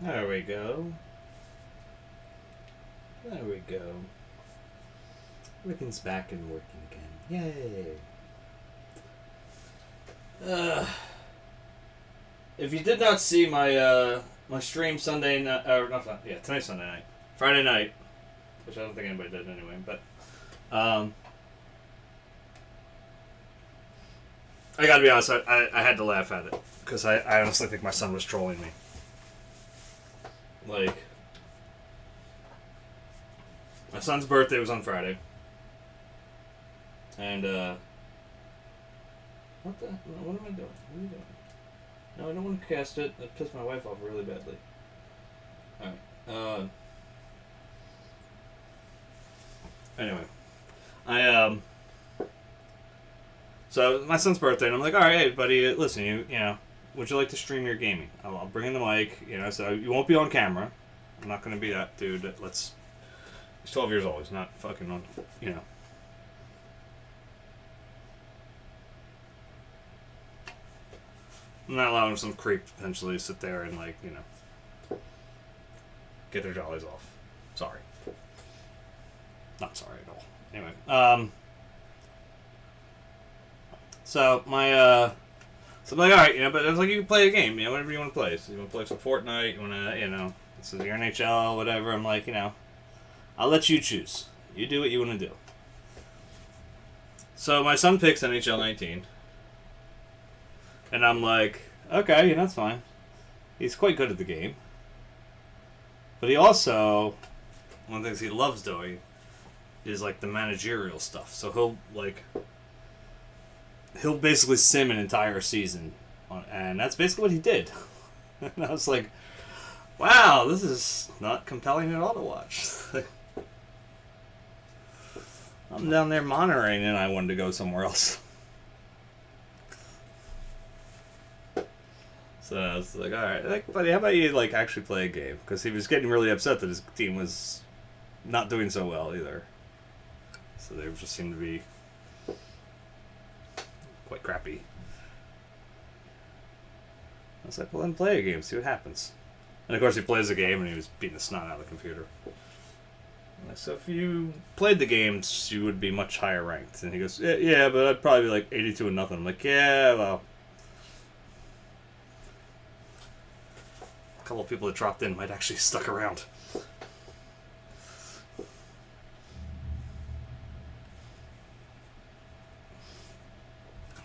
There we go. There we go. Everything's back and working again. Yay! If you did not see my my stream Sunday night, or not, yeah, tonight's Sunday night, Friday night, which I don't think anybody did anyway, but I gotta be honest, I had to laugh at it because I honestly think my son was trolling me. Like, my son's birthday was on Friday, and what am I doing? What are you doing? No, I don't want to cast it. That pissed my wife off really badly. Alright. Anyway. So, my son's birthday, and I'm like, alright, hey, buddy, listen, you know, would you like to stream your gaming? I'll bring in the mic, you know, so you won't be on camera. I'm not going to be that dude that he's 12 years old. He's not fucking on, you know. I'm not allowing some creep to potentially sit there and, like, you know, get their jollies off. Sorry. Not sorry at all. Anyway, so my, so I'm like, alright, you know, but it's like you can play a game, you know, whatever you want to play. So you want to play some Fortnite, you want to, you know, this is your NHL, whatever. I'm like, you know, I'll let you choose. You do what you want to do. So my son picks NHL 19. And I'm like, okay, yeah, that's fine. He's quite good at the game. But he also, one of the things he loves doing is, like, the managerial stuff. So he'll basically sim an entire season. And that's basically what he did. And I was like, wow, this is not compelling at all to watch. I'm down there monitoring and I wanted to go somewhere else. So I was like, alright, like, buddy, how about you, like, actually play a game? Because he was getting really upset that his team was not doing so well either. So they just seemed to be quite crappy. I was like, well, then play a game, see what happens. And of course he plays a game and he was beating the snot out of the computer. I'm like, so if you played the games, you would be much higher ranked. And he goes, yeah, but I'd probably be like 82-0. I'm like, yeah, well. A couple of people that dropped in might actually stuck around.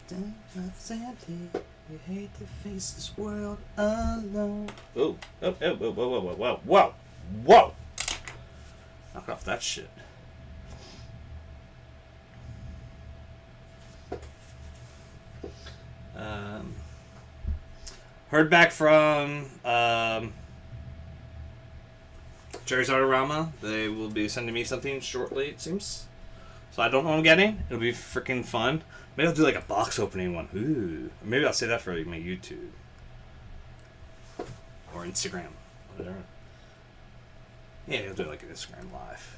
You hate to face this world alone. Oh, whoa, whoa, whoa, whoa, whoa, whoa, whoa! Knock off that shit. Heard back from Jerry's Artorama. They will be sending me something shortly, it seems. So I don't know what I'm getting. It'll be freaking fun. Maybe I'll do like a box opening one. Ooh. Maybe I'll say that for like my YouTube. Or Instagram. Whatever. Yeah, I'll do like an Instagram live.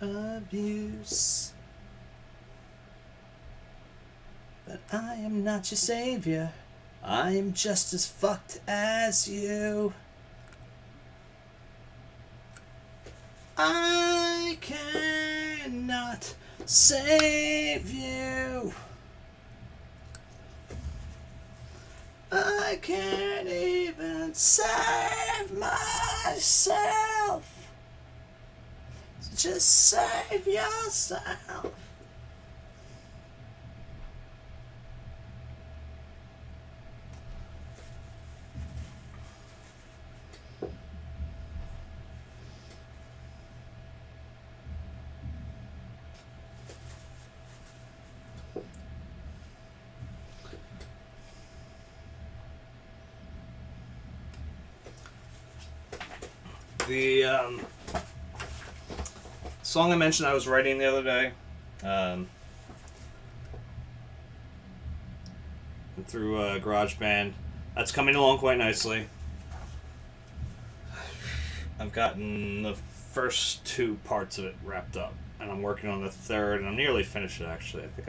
Abuse, but I am not your savior. I am just as fucked as you. I cannot save you. I can't even save myself. Just save yourself. song I mentioned I was writing the other day. Through GarageBand. That's coming along quite nicely. I've gotten the first 2 parts of it wrapped up, and I'm working on the third, and I'm nearly finished it actually. I think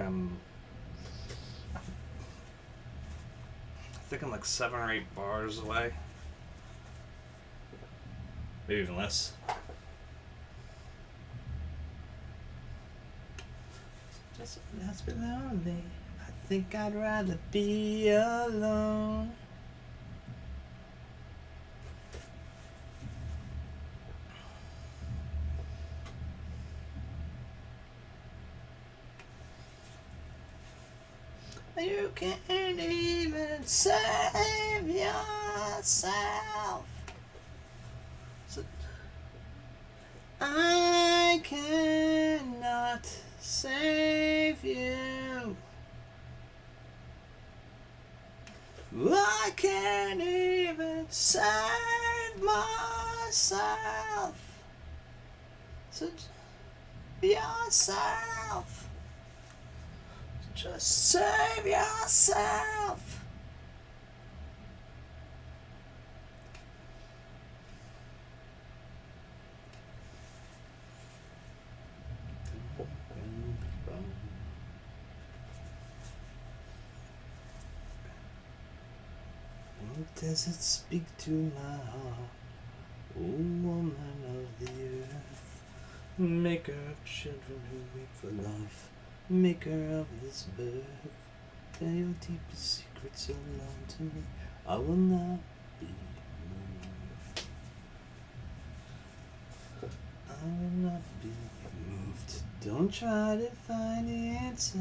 I'm like 7 or 8 bars away. Maybe even less. Just be lonely. I think I'd rather be alone. You can't even save yourself. So I cannot save you. I can't even save myself. So yourself. Just save yourself. Does it speak to my heart, O woman of the earth, maker of children who wait for love, maker of this birth? Tell your deepest secrets alone to me, I will not be moved. I will not be moved. Don't try to find the answer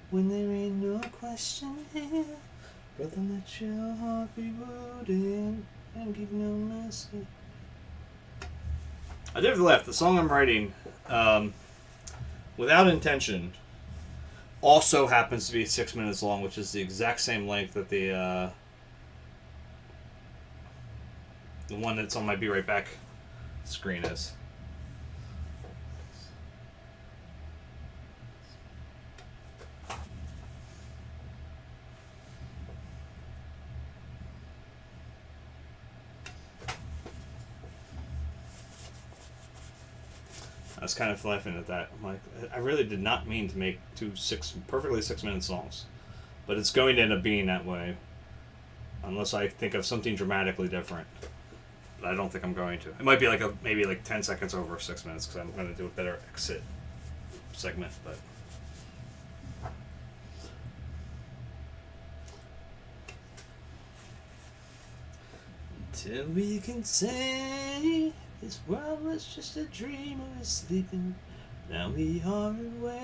when there ain't no question here. Brother, let your heart be brooding and give no mercy. I did laugh. The song I'm writing, without intention, also happens to be 6 minutes long, which is the exact same length that the one that's on my Be Right Back screen is. I was kind of laughing at that. I'm like, I really did not mean to make 2 perfectly 6 minute songs, but it's going to end up being that way, unless I think of something dramatically different. But I don't think I'm going to. It might be like maybe 10 seconds over 6 minutes because I'm going to do a better exit segment. But until we can say this world was just a dream we were sleeping, now we are awake.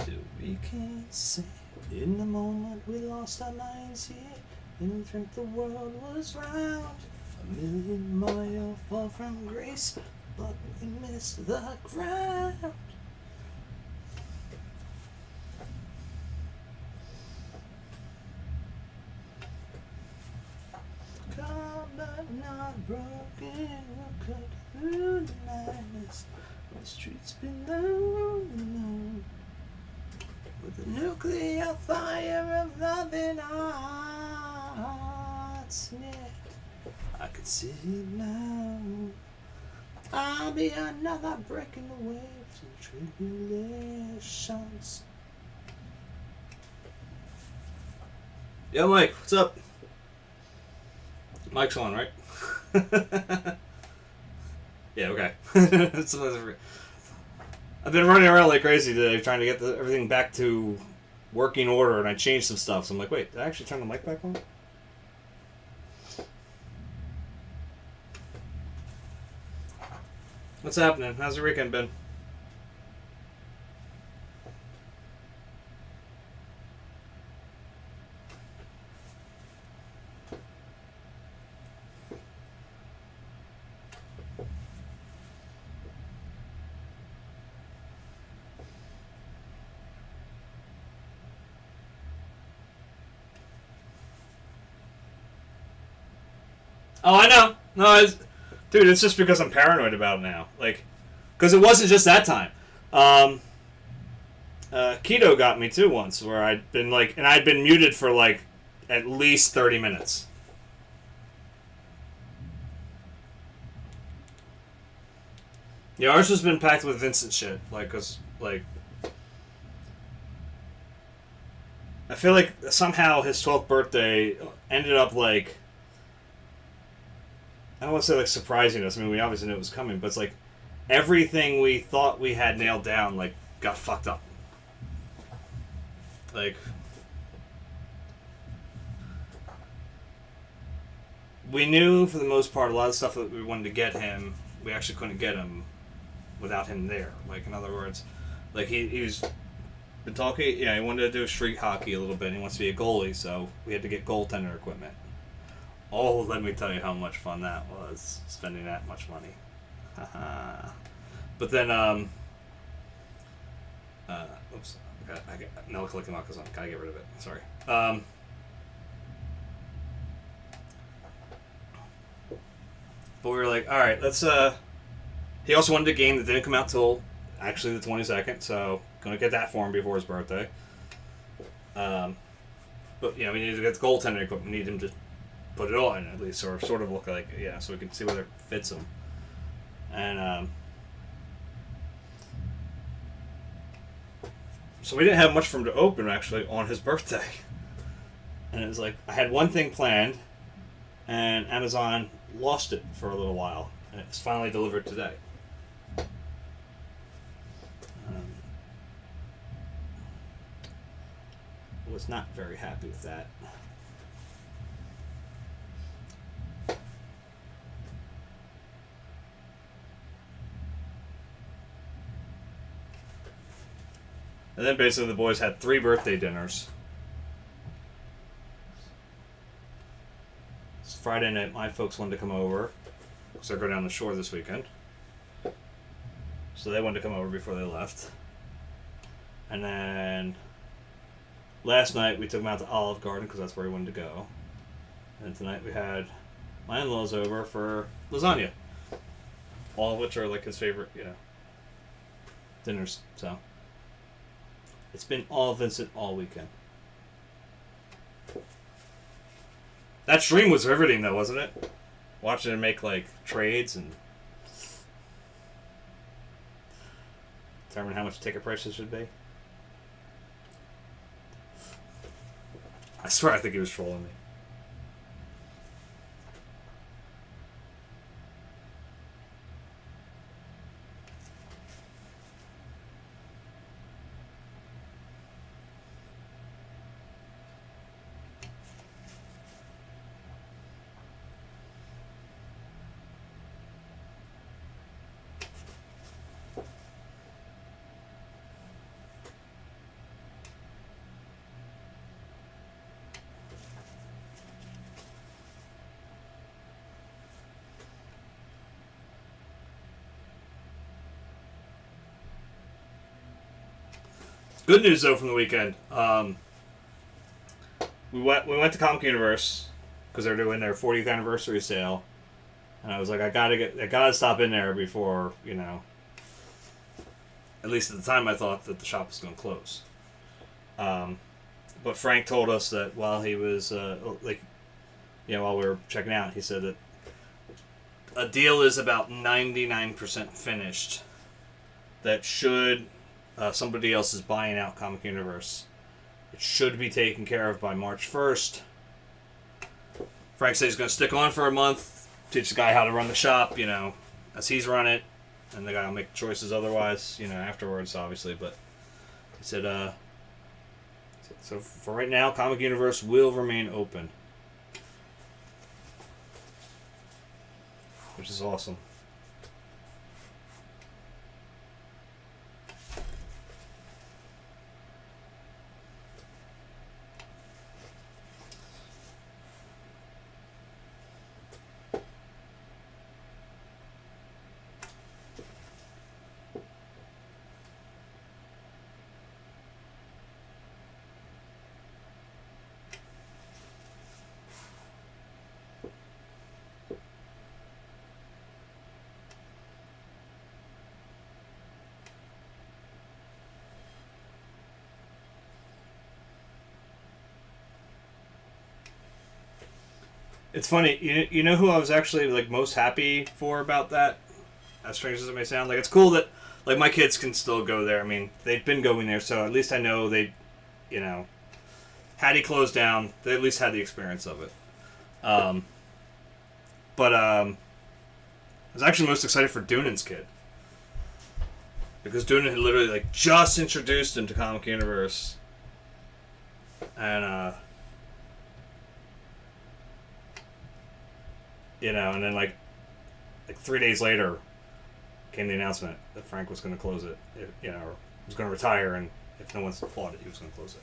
Till we can say in the moment we lost our minds here, and think the world was round, 1,000,000 miles far from grace, but we missed the ground. Come but not broken, we'll cut through the madness. The streets below the moon, with the nuclear fire of love in our hearts knit. I can see it now. I'll be another break in the waves and tribulations. Yo, Mike, what's up? Mike's on, right? Yeah, okay. I've been running around like crazy today trying to get everything back to working order, and I changed some stuff. So I'm like, wait, did I actually turn the mic back on? What's happening? How's your weekend been? Oh, I know. No, Dude, it's just because I'm paranoid about it now. Like, because it wasn't just that time. Keto got me too once, where I'd been like, and I'd been muted for like at least 30 minutes. Yeah, ours has been packed with Vincent shit. Like, cause like, I feel like somehow his 12th birthday ended up like, I don't want to say like surprising us. I mean, we obviously knew it was coming, but it's like everything we thought we had nailed down like got fucked up. Like, we knew for the most part a lot of stuff that we wanted to get him, we actually couldn't get him without him there. Like, in other words, like he's been talking, yeah, he wanted to do street hockey a little bit. He wants to be a goalie, so we had to get goaltender equipment. Oh, let me tell you how much fun that was, spending that much money. But then, oops. I got no clicking on because I gotta get rid of it. Sorry. But we were like, all right, let's. He also wanted a game that didn't come out till actually the 22nd, so gonna get that for him before his birthday. But you know, we needed to get the goaltender equipment. We need him to put it on at least, or sort of look like it, yeah, so we can see whether it fits him. And so we didn't have much for him to open, actually, on his birthday. And it was like, I had one thing planned, and Amazon lost it for a little while, and it's finally delivered today. Was not very happy with that. And then basically the boys had 3 birthday dinners. It's Friday night, my folks wanted to come over because they're going down the shore this weekend. So they wanted to come over before they left. And then last night we took them out to Olive Garden because that's where we wanted to go. And tonight we had my in-laws over for lasagna. All of which are like his favorite, you know, dinners. So it's been all Vincent all weekend. That stream was riveting though, wasn't it? Watching him make like trades and determine how much ticket prices should be. I swear I think he was trolling me. Good news though from the weekend. We went to Comic Universe because they're doing their 40th anniversary sale, and I was like, I gotta stop in there before, you know. At least at the time, I thought that the shop was going to close. But Frank told us that while he was while we were checking out, he said that a deal is about 99% finished. That should. Somebody else is buying out Comic Universe. It should be taken care of by March 1st. Frank said he's going to stick on for a month, teach the guy how to run the shop, you know, as he's run it, and the guy will make choices otherwise, you know, afterwards, obviously. But he said, so for right now, Comic Universe will remain open, which is awesome. It's funny. You know who I was actually like most happy for about that? As strange as it may sound, like it's cool that like my kids can still go there. I mean, they've been going there, so at least I know they, you know, had he closed down, they at least had the experience of it. Um, but I was actually most excited for Dunan's kid because Dunan had literally like just introduced him to Comic Universe, and you know, and then like 3 days later came the announcement that Frank was going to close it, you know, or was going to retire, and if no one's applauded, he was going to close it.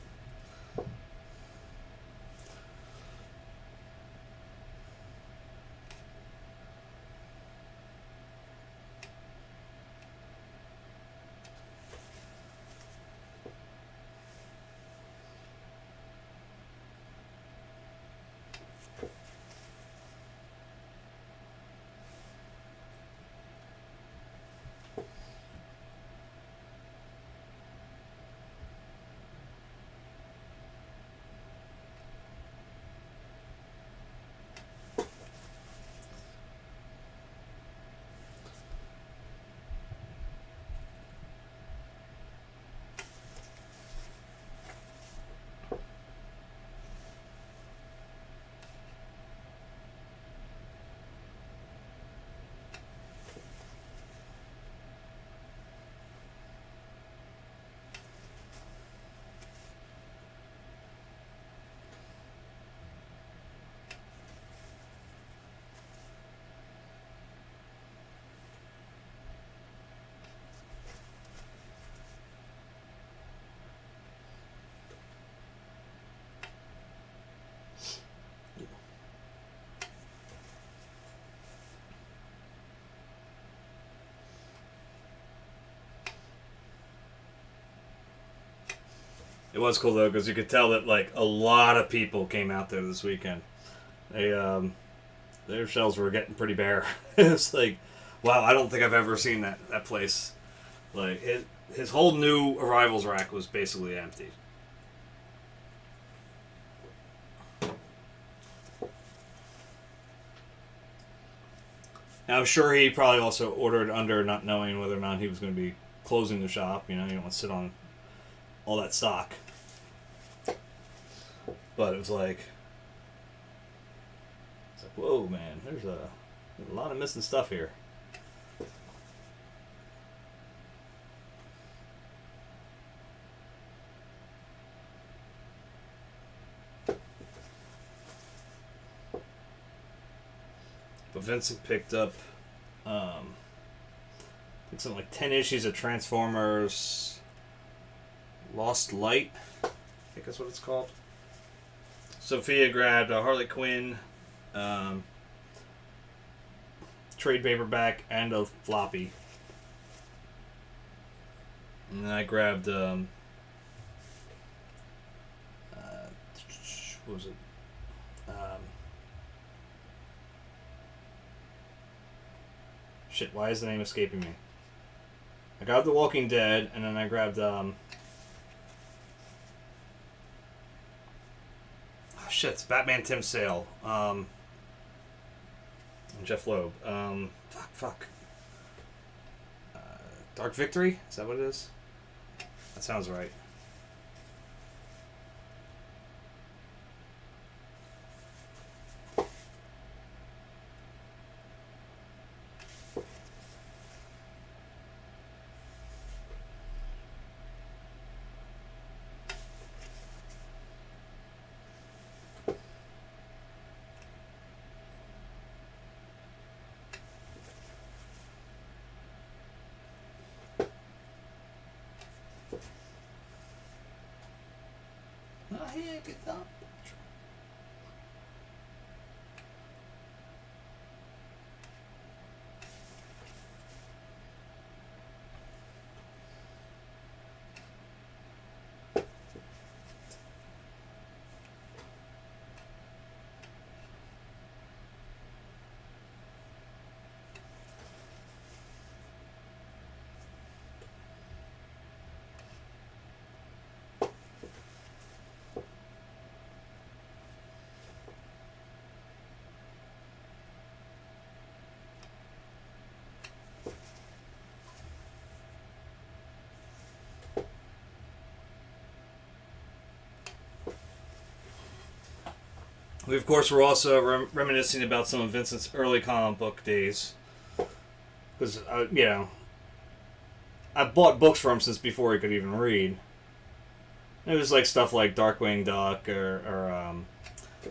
It was cool though because you could tell that like a lot of people came out there this weekend. They their shelves were getting pretty bare. It's like, wow, I don't think I've ever seen that place. Like his whole new arrivals rack was basically empty. Now I'm sure he probably also ordered under, not knowing whether or not he was going to be closing the shop. You know, you don't want to sit on all that stock. But it was like, whoa, man, there's a lot of missing stuff here. But Vincent picked up, I think something like 10 issues of Transformers Lost Light. I think that's what it's called. Sophia grabbed a Harley Quinn trade paperback and a floppy. And then I grabbed, what was it? Shit, why is the name escaping me? I grabbed The Walking Dead, and then I grabbed, shit, it's Batman Tim Sale. And Jeff Loeb. Fuck. Dark Victory? Is that what it is? That sounds right. We, of course, were also reminiscing about some of Vincent's early comic book days. Because, you know, I bought books for him since before he could even read. It was like stuff like Darkwing Duck or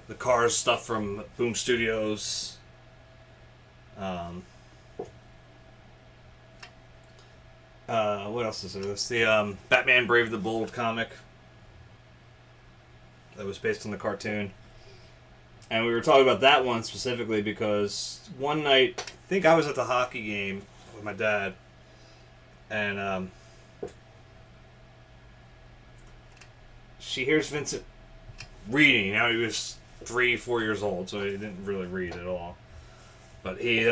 the Cars stuff from Boom Studios. What else is there? There's the Batman Brave the Bold comic that was based on the cartoon. And we were talking about that one specifically because one night, I think I was at the hockey game with my dad, and she hears Vincent reading. Now he was 3-4 years old, so he didn't really read at all. But he,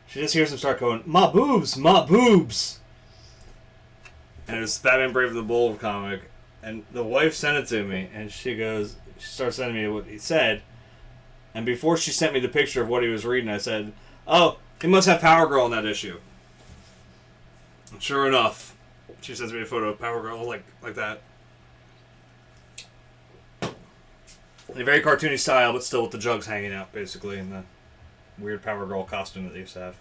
she just hears him start going, "Ma boobs, ma boobs," and it was Batman Brave the Bold comic. And the wife sent it to me, and she starts sending me what he said. And before she sent me the picture of what he was reading, I said, "Oh, he must have Power Girl in that issue." And sure enough, she sends me a photo of Power Girl like that. In a very cartoony style, but still with the jugs hanging out, basically, in the weird Power Girl costume that they used to have.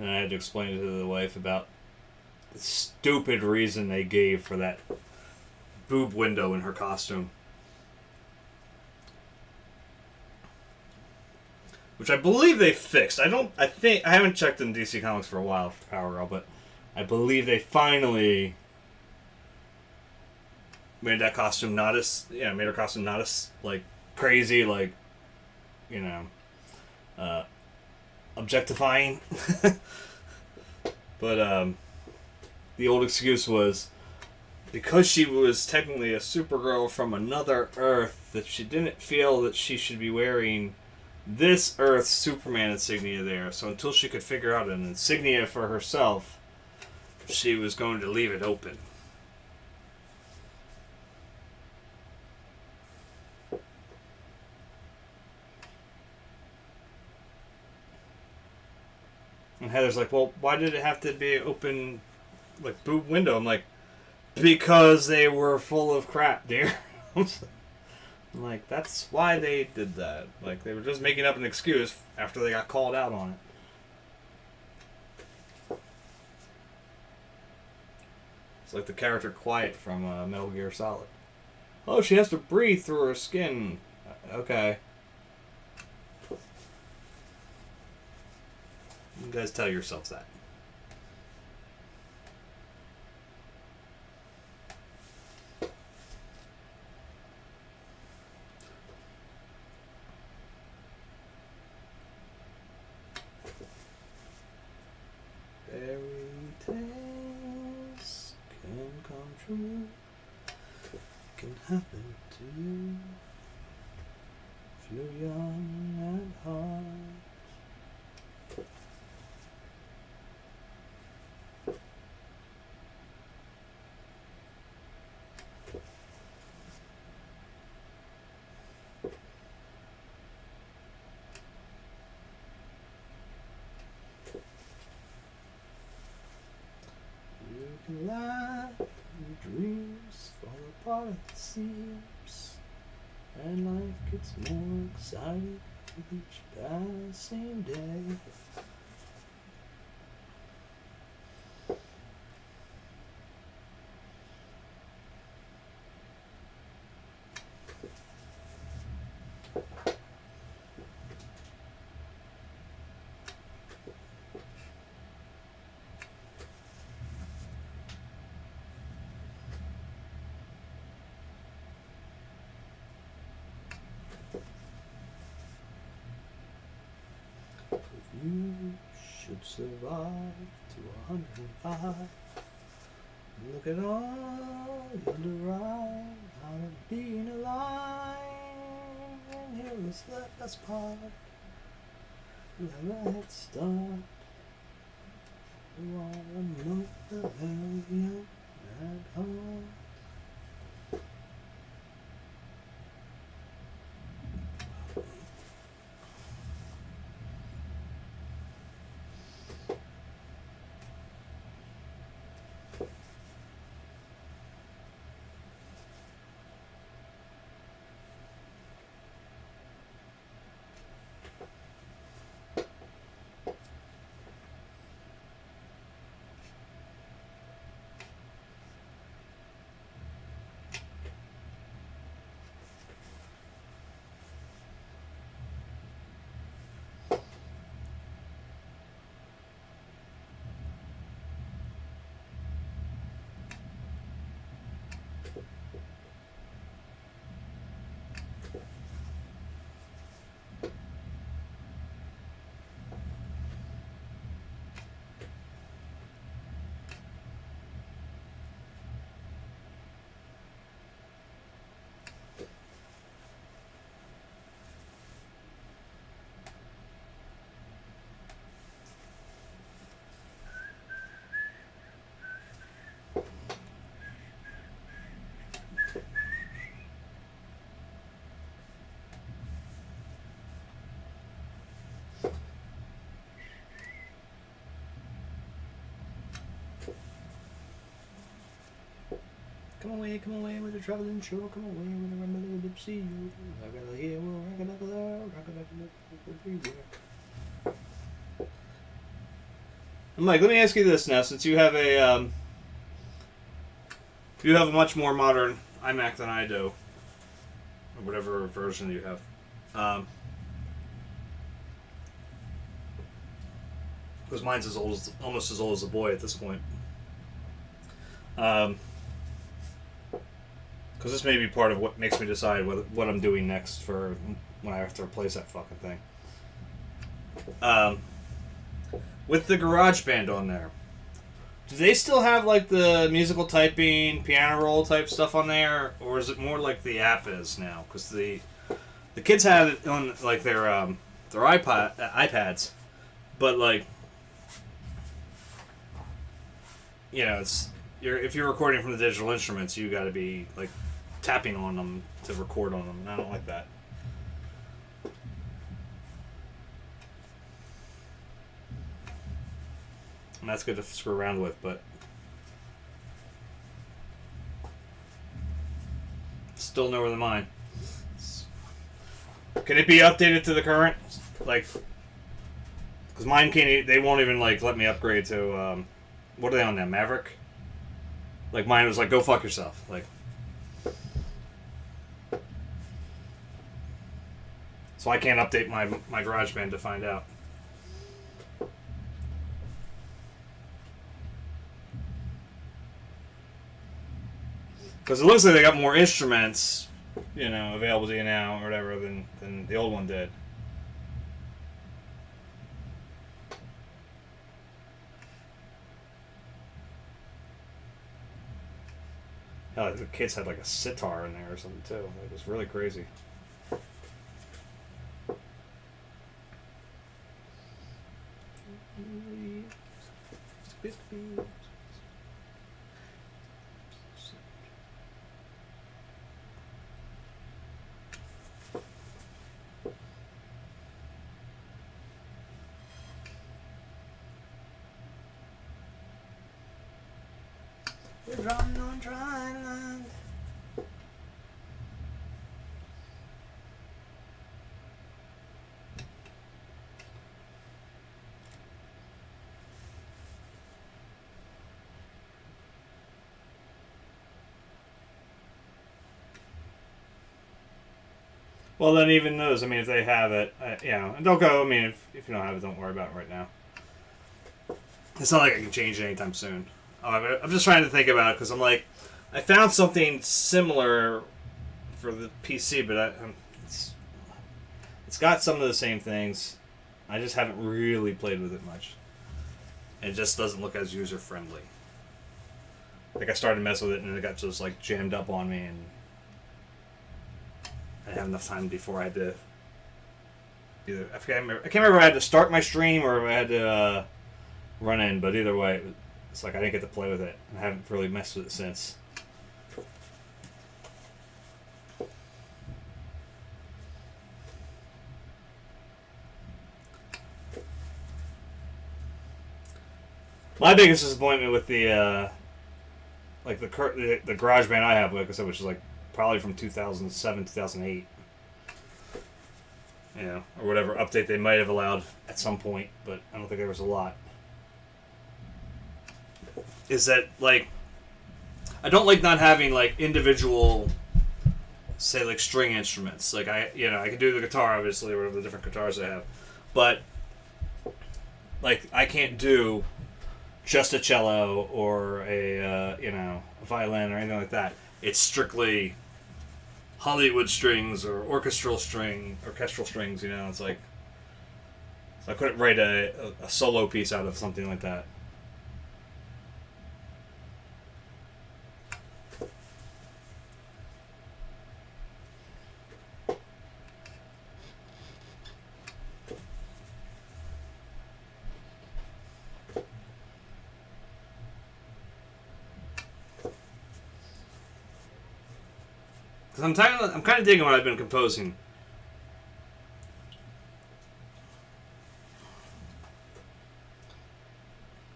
And I had to explain it to the wife about the stupid reason they gave for that boob window in her costume. Which I believe they fixed. I haven't checked in DC Comics for a while for Power Girl, but I believe they finally made that costume made her costume not as, like, crazy, like, you know, objectifying. But the old excuse was because she was technically a Supergirl from another Earth, that she didn't feel that she should be wearing this Earth's Superman insignia there. So until she could figure out an insignia for herself, she was going to leave it open. And Heather's like, "Well, why did it have to be open, like, boob window?" I'm like, "Because they were full of crap, dear." I'm like, that's why they did that. Like, they were just making up an excuse after they got called out on it. It's like the character Quiet from Metal Gear Solid. "Oh, she has to breathe through her skin." Okay. You guys tell yourselves that. Fairy tales can come true. Can happen to you if you're young at heart. Laugh, your dreams fall apart at the seams, and life gets more exciting with each passing day. You should survive to 105. Look at all you derive out of being alive. And here is the best part. Let's start. One the hell at home. Come away with the traveling show. Come away with the rumble of the sea. Mike, let me ask you this now, since you have a much more modern iMac than I do, or whatever version you have, because mine's almost as old as the boy at this point. Because this may be part of what makes me decide what I'm doing next for when I have to replace that fucking thing. With the GarageBand on there, do they still have like the musical typing, piano roll type stuff on there, or is it more like the app is now? Because the kids have it on like their iPads, but like, you know, if you're recording from the digital instruments, you got to be like tapping on them to record on them, and I don't like that. And that's good to screw around with, but still newer than mine. Can it be updated to the current? Like, because mine can't. They won't even like let me upgrade to. What are they on now? Maverick. Like mine was like, go fuck yourself. Like. So I can't update my GarageBand to find out. Because it looks like they got more instruments, you know, available to you now or whatever than the old one did. Hell, the kids had like a sitar in there or something too. It was really crazy. We're running on dry land. Well, then even those, I mean, if they have it, you know, and don't go, I mean, if you don't have it, don't worry about it right now. It's not like I can change it anytime soon. I'm just trying to think about it, because I'm like, I found something similar for the PC, but it's got some of the same things. I just haven't really played with it much. It just doesn't look as user-friendly. Like, I started messing with it, and it got just, like, jammed up on me, and I didn't have enough time before I had to either. I can't remember if I had to start my stream or if I had to run in, but either way, it's like I didn't get to play with it. I haven't really messed with it since. My biggest disappointment with the like the garage band I have, like I said, which is like probably from 2007, 2008. Yeah, or whatever update they might have allowed at some point, but I don't think there was a lot. Is that, like, I don't like not having, like, individual, say, like, string instruments. Like, I can do the guitar, obviously, or the different guitars I have, but, like, I can't do just a cello or a violin or anything like that. It's strictly Hollywood strings or orchestral strings. It's like, so I couldn't write a solo piece out of something like that. I'm kind of digging what I've been composing.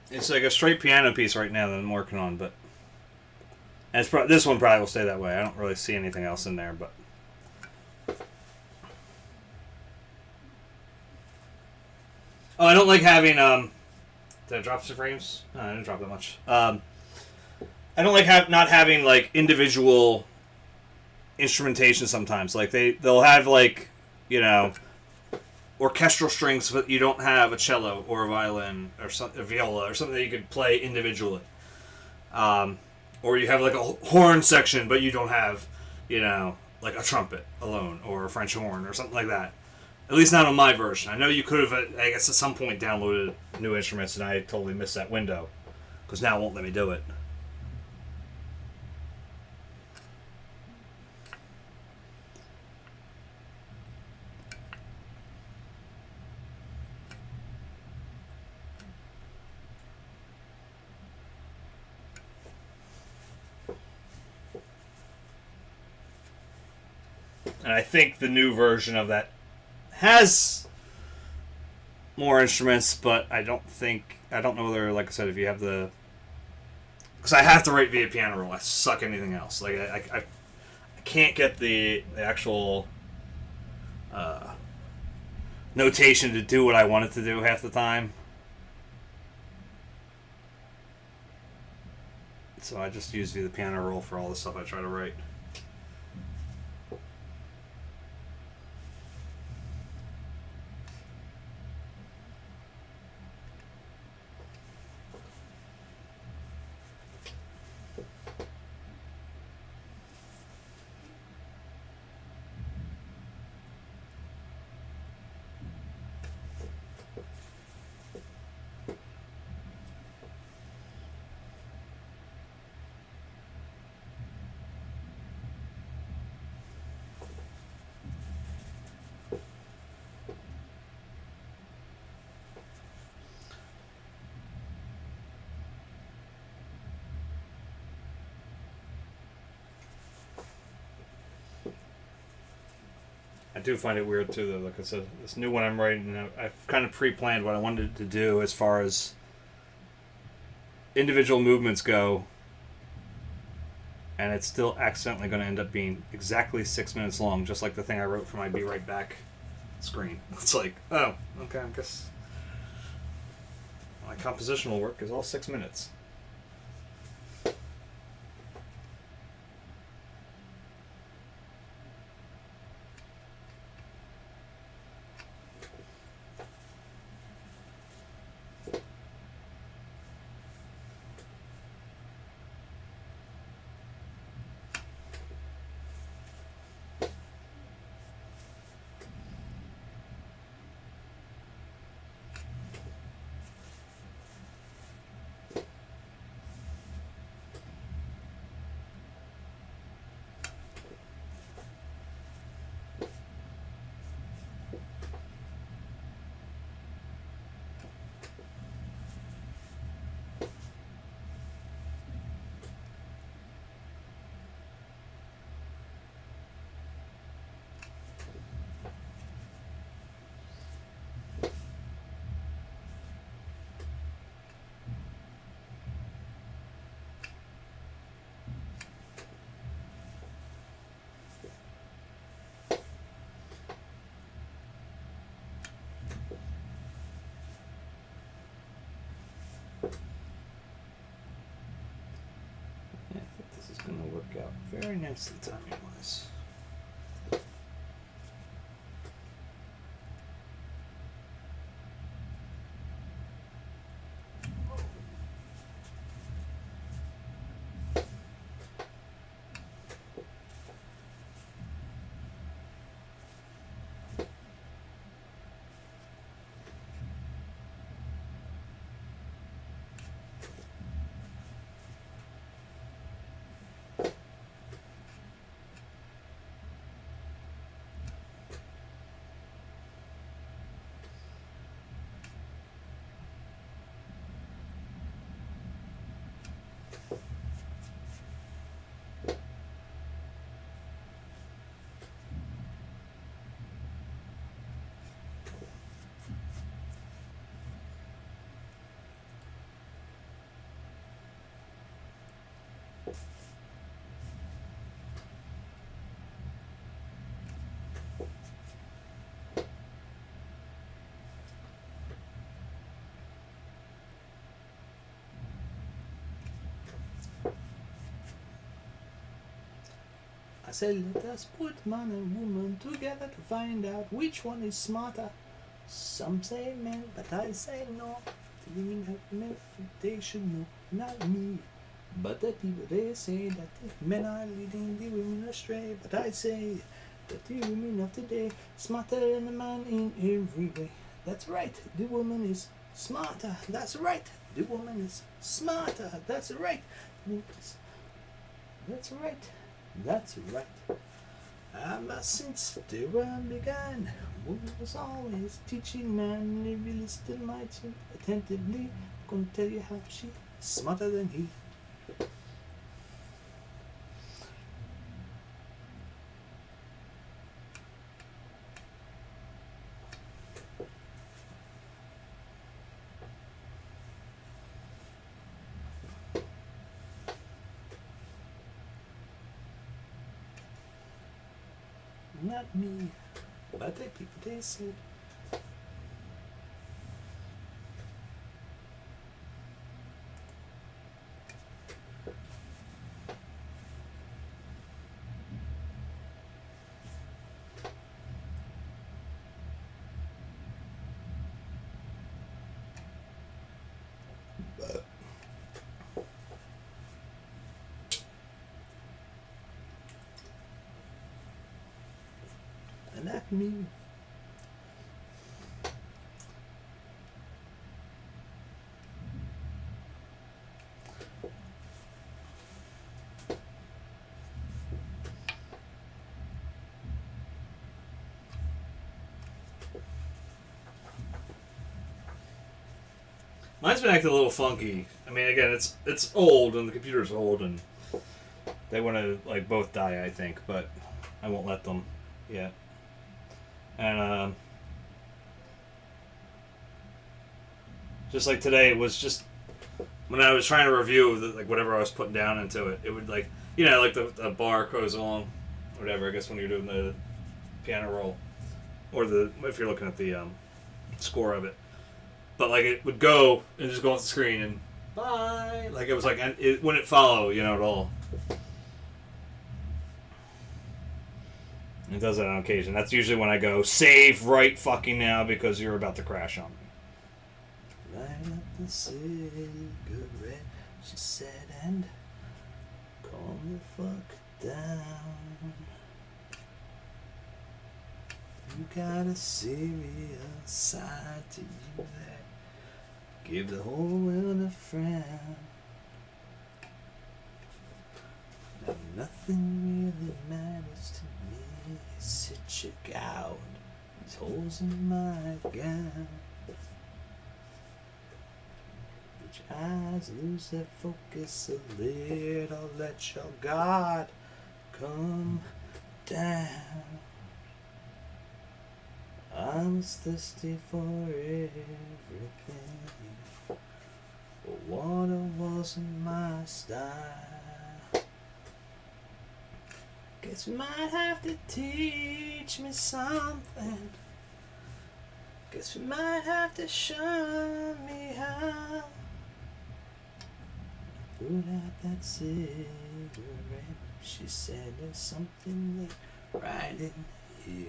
It's like a straight piano piece right now that I'm working on, but and this one probably will stay that way. I don't really see anything else in there, but I don't like having did I drop some frames? No, I didn't drop that much. I don't like not having like individual instrumentation sometimes. Like they'll have like, orchestral strings, but you don't have a cello or a violin or a viola or something that you could play individually. Or you have like a horn section, but you don't have, like a trumpet alone or a French horn or something like that. At least not on my version. I know you could have, I guess, at some point downloaded new instruments, and I totally missed that window because now it won't let me do it. And I think the new version of that has more instruments, but I don't know whether, like I said, if you have the... Because I have to write via piano roll. I suck at anything else. Like, I can't get the actual notation to do what I want it to do half the time. So I just use the piano roll for all the stuff I try to write. I do find it weird too, though. Like I said, this new one I'm writing, I've kind of pre-planned what I wanted to do as far as individual movements go, and it's still accidentally going to end up being exactly 6 minutes long, just like the thing I wrote for my Be Right Back screen. It's like, oh, okay, I guess my compositional work is all 6 minutes. going to work out very nicely timing-wise. I said, let us put man and woman together to find out which one is smarter. Some say men, but I say no. The women have men, they should know, not me. But the people, they say that the men are leading the women astray. But I say that the women of today smarter than the man in every way. That's right, the woman is smarter. That's right, the woman is smarter. That's right. That's right. That's right. Since the world began, woman was always teaching man. Every listener might attentively gonna tell you how she's smarter than he. Not me, but the people, they said. Not me. Mine's been acting a little funky. I mean, again, it's old and the computer's old and they want to like both die, I think, but I won't let them yet. And just like today, it was just when I was trying to review like whatever I was putting down into it, it would like like the bar goes along, whatever. I guess when you're doing the piano roll, or if you're looking at the score of it, but like it would go and just go off the screen and bye. Like it was like it wouldn't follow at all. It does that on occasion. That's usually when I go, save right fucking now because you're about to crash on me. Light up the cigarette, she said, and calm the fuck down. You got a serious side to you that give the whole world a frown. Now nothing really matters to me. Sit your gown, these holes in my gown. Let your eyes lose their focus a little. Let your guard come down. I'm thirsty for everything, but water wasn't my style. Guess you might have to teach me something. Guess you might have to show me how. Put out that cigarette. She said there's something right in here.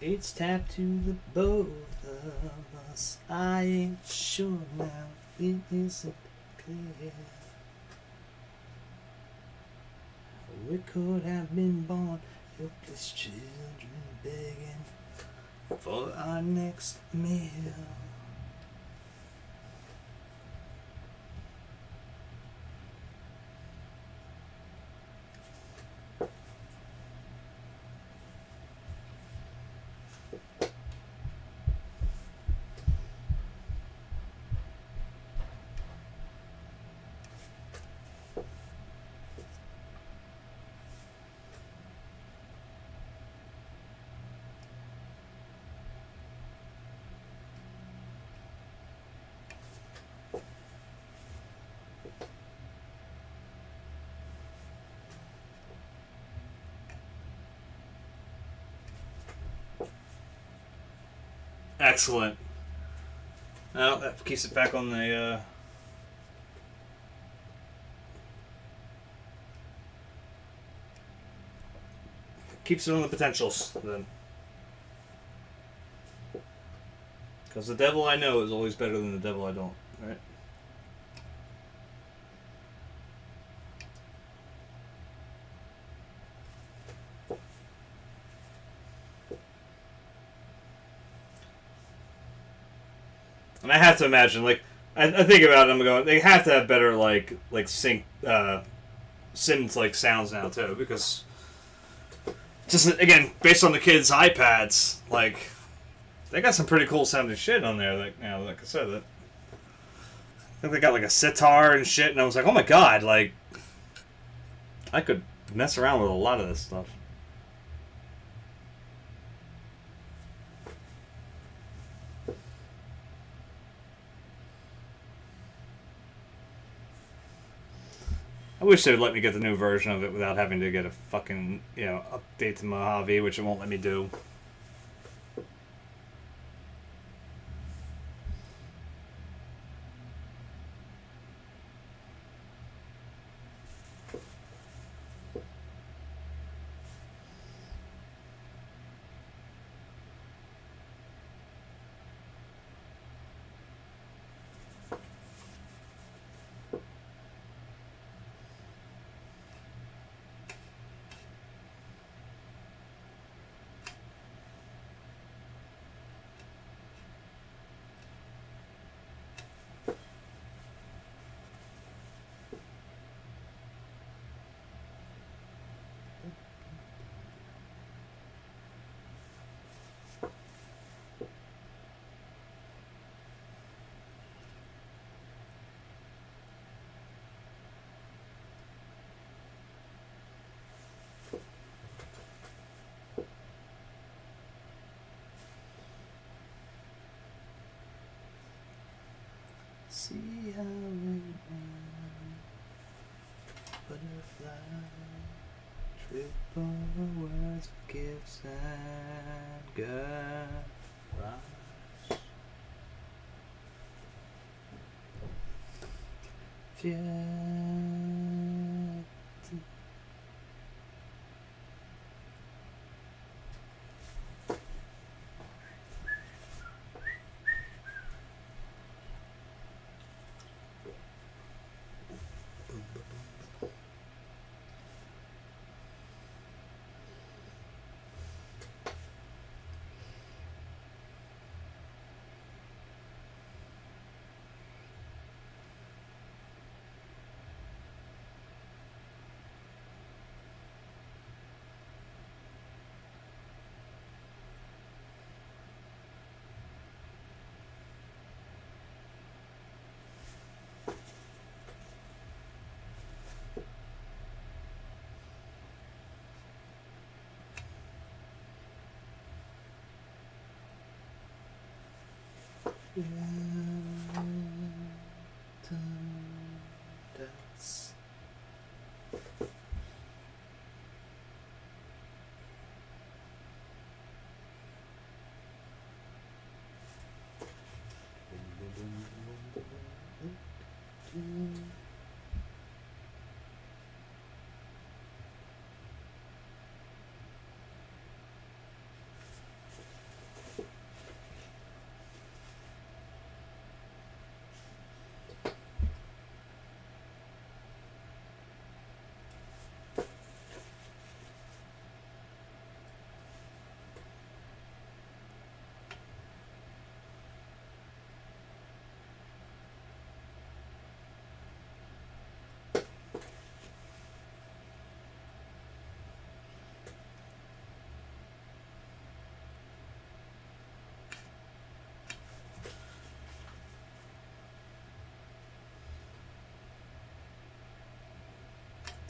It's tapped to the both of us. I ain't sure now. It isn't clear. We could have been born helpless children begging for our next meal. Excellent. Now that keeps it back on the keeps it on the potentials then. Because the devil I know is always better than the devil I don't, right? And I have to imagine, like, I think about it, I'm going, they have to have better, like sync, synth, like, sounds now, too, because, just, again, based on the kids' iPads, like, they got some pretty cool sounding shit on there, like, now, like I said, that, I think they got, like, a sitar and shit, and I was like, oh my god, like, I could mess around with a lot of this stuff. I wish they would let me get the new version of it without having to get a fucking, you know, update to Mojave, which it won't let me do. See how we run, butterfly, trip over words, gifts and garage. That's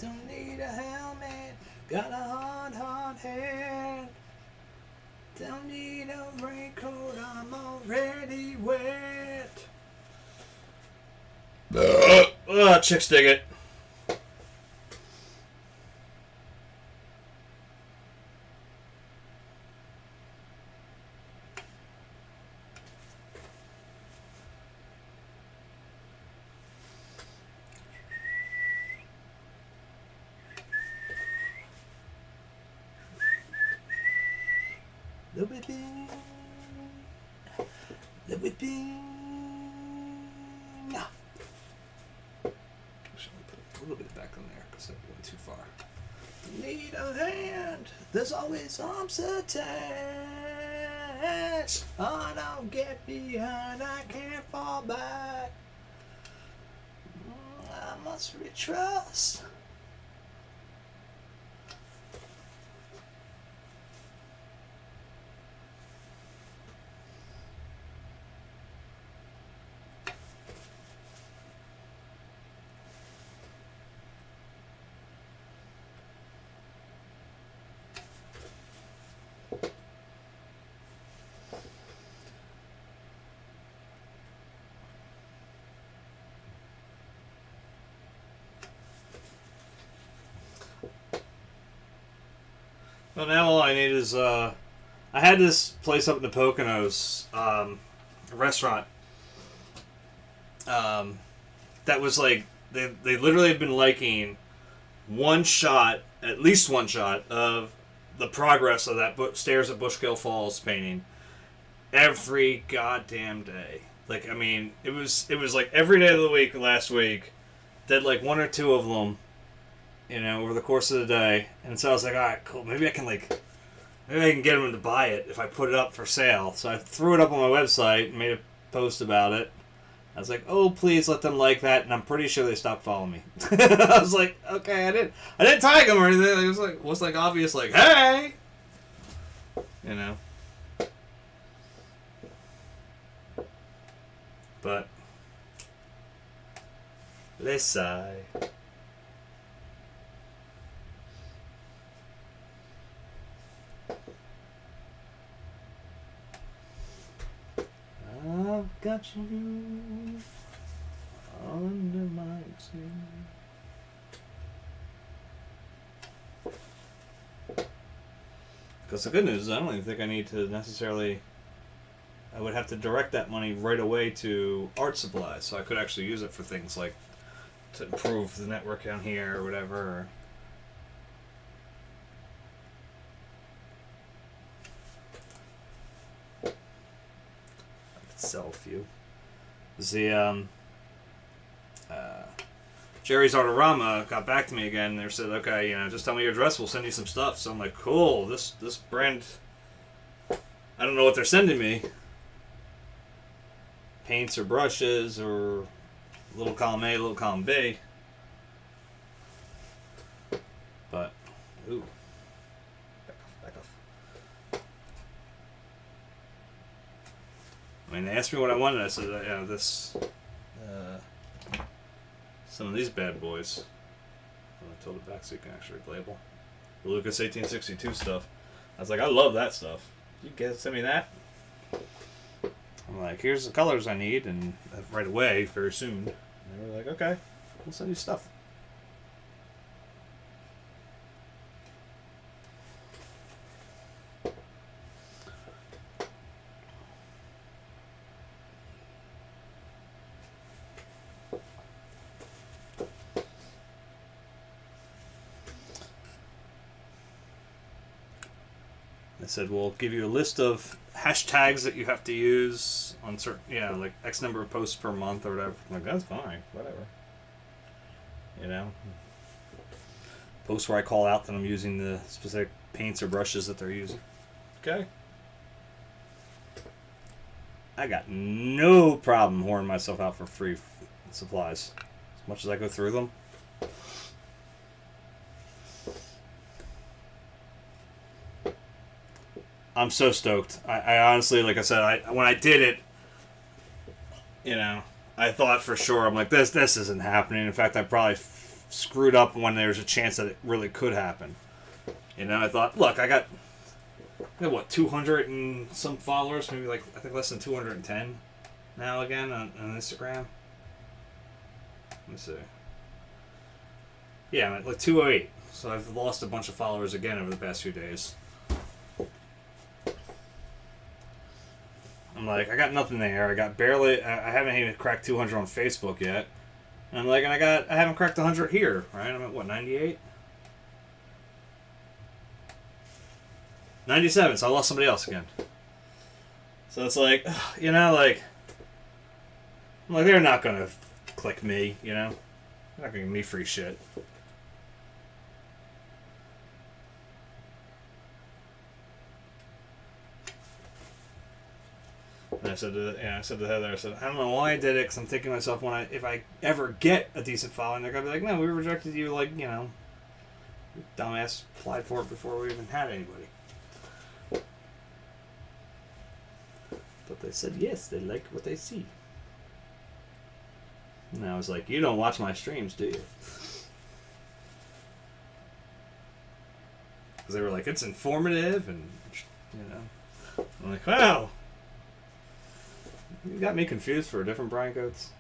Don't need a helmet, got a hard head. Don't need a raincoat, I'm already wet. Chicks dig it. The whipping. The whipping. No. Actually, put a little bit back on there because I went too far. Need a hand. There's always arms attached. I don't get behind. I can't fall back. I must retrust. Well, now all I need is, I had this place up in the Poconos, restaurant, that was like, they literally have been liking one shot, at least one shot, of the progress of that Stairs at Bushkill Falls painting every goddamn day. Like, I mean, it was like every day of the week last week, did like one or two of them, you know, over the course of the day. And so I was like, all right, cool. Maybe I can get them to buy it if I put it up for sale. So I threw it up on my website and made a post about it. I was like, oh, please let them like that. And I'm pretty sure they stopped following me. I was like, okay, I didn't tag them or anything. It was like obvious, like, hey, you know. But they sigh. I've got you under my skin. Because the good news is I don't even think I need to necessarily... I would have to direct that money right away to art supplies, so I could actually use it for things like to improve the network down here or whatever. Or sell a few. The Jerry's Artorama got back to me again. They said, okay, you know, just tell me your address, we'll send you some stuff. So I'm like, cool, this brand, I don't know what they're sending me. Paints or brushes or little column A, little column B. But, ooh. Back off. I mean, they asked me what I wanted. I said, you know, some of these bad boys. I told it back so you can actually label. The Lucas 1862 stuff. I was like, I love that stuff. You guys send me that? I'm like, here's the colors I need, and right away, very soon. And they were like, okay, we'll send you stuff. They said, we'll give you a list of hashtags that you have to use on certain, like X number of posts per month or whatever. I'm like, that's fine, whatever. Posts where I call out that I'm using the specific paints or brushes that they're using. Okay. I got no problem whoring myself out for free supplies, as much as I go through them. I'm so stoked. I honestly, like I said, when I did it, I thought for sure, I'm like, this isn't happening. In fact, I probably screwed up when there's a chance that it really could happen. I thought, look, I got what, 200 and some followers, maybe like, I think less than 210 now again on Instagram. Let me see. Yeah, I'm at like 208. So I've lost a bunch of followers again over the past few days. I'm like, I got nothing there. I got barely. I haven't even cracked 200 on Facebook yet. And I'm like, I haven't cracked 100 here, right? I'm at what, 98? 97. So I lost somebody else again. So it's like, like, I'm like, they're not gonna click me, They're not gonna give me free shit. And I said to Heather, I said, I don't know why I did it, because I'm thinking to myself, if I ever get a decent following, they're going to be like, no, we rejected you, like, dumbass applied for it before we even had anybody. But they said, yes, they like what they see. And I was like, you don't watch my streams, do you? Because they were like, it's informative, and, I'm like, wow. You got me confused for a different Brian Coates.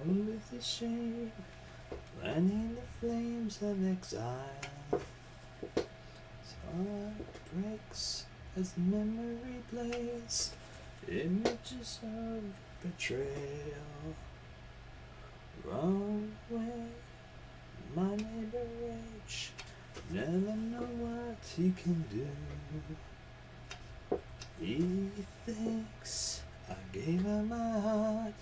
With the shame, lighting the flames of exile. Heart breaks as the memory plays, images of betrayal. Wrong way, my neighbor H, never know what he can do. He thinks I gave her my heart.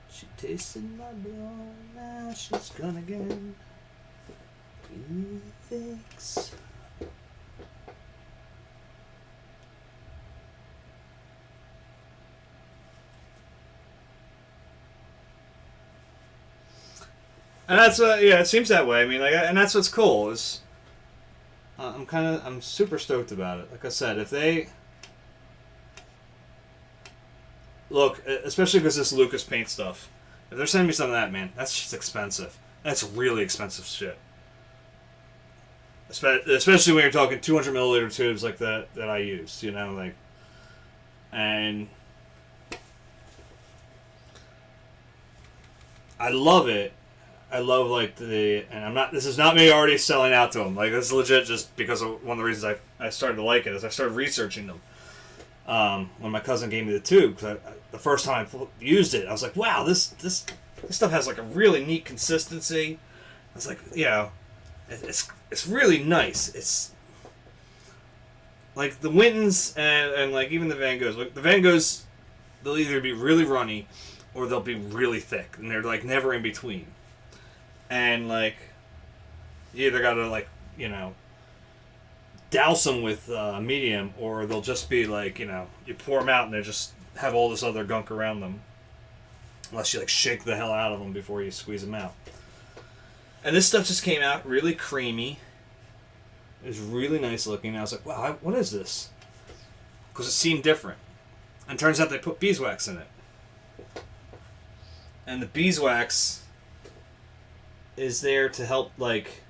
She tasted my blood, now she's gone again. He thinks. And that's it seems that way. I mean, and that's what's cool is. I'm super stoked about it. Like I said, if they. Look, especially because this Lucas paint stuff. If they're sending me some of that, man, that's just expensive. That's really expensive shit. Especially when you're talking 200 milliliter tubes like that I use, and I love it. I love this is not me already selling out to them. Like, this is legit just because of one of the reasons I started to like it is I started researching them. When my cousin gave me the tube, because the first time I used it, I was like, wow, this stuff has like a really neat consistency. I was like, it's really nice. It's like the Wintons and like even the Van Goghs. Like the Van Goghs, they'll either be really runny or they'll be really thick, and they're like never in between. And like you either gotta douse them with medium, or they'll just be like, you pour them out and they just have all this other gunk around them. Unless you shake the hell out of them before you squeeze them out. And this stuff just came out really creamy. It was really nice looking. I was like, wow, what is this? Because it seemed different. And turns out they put beeswax in it. And the beeswax is there to help, like,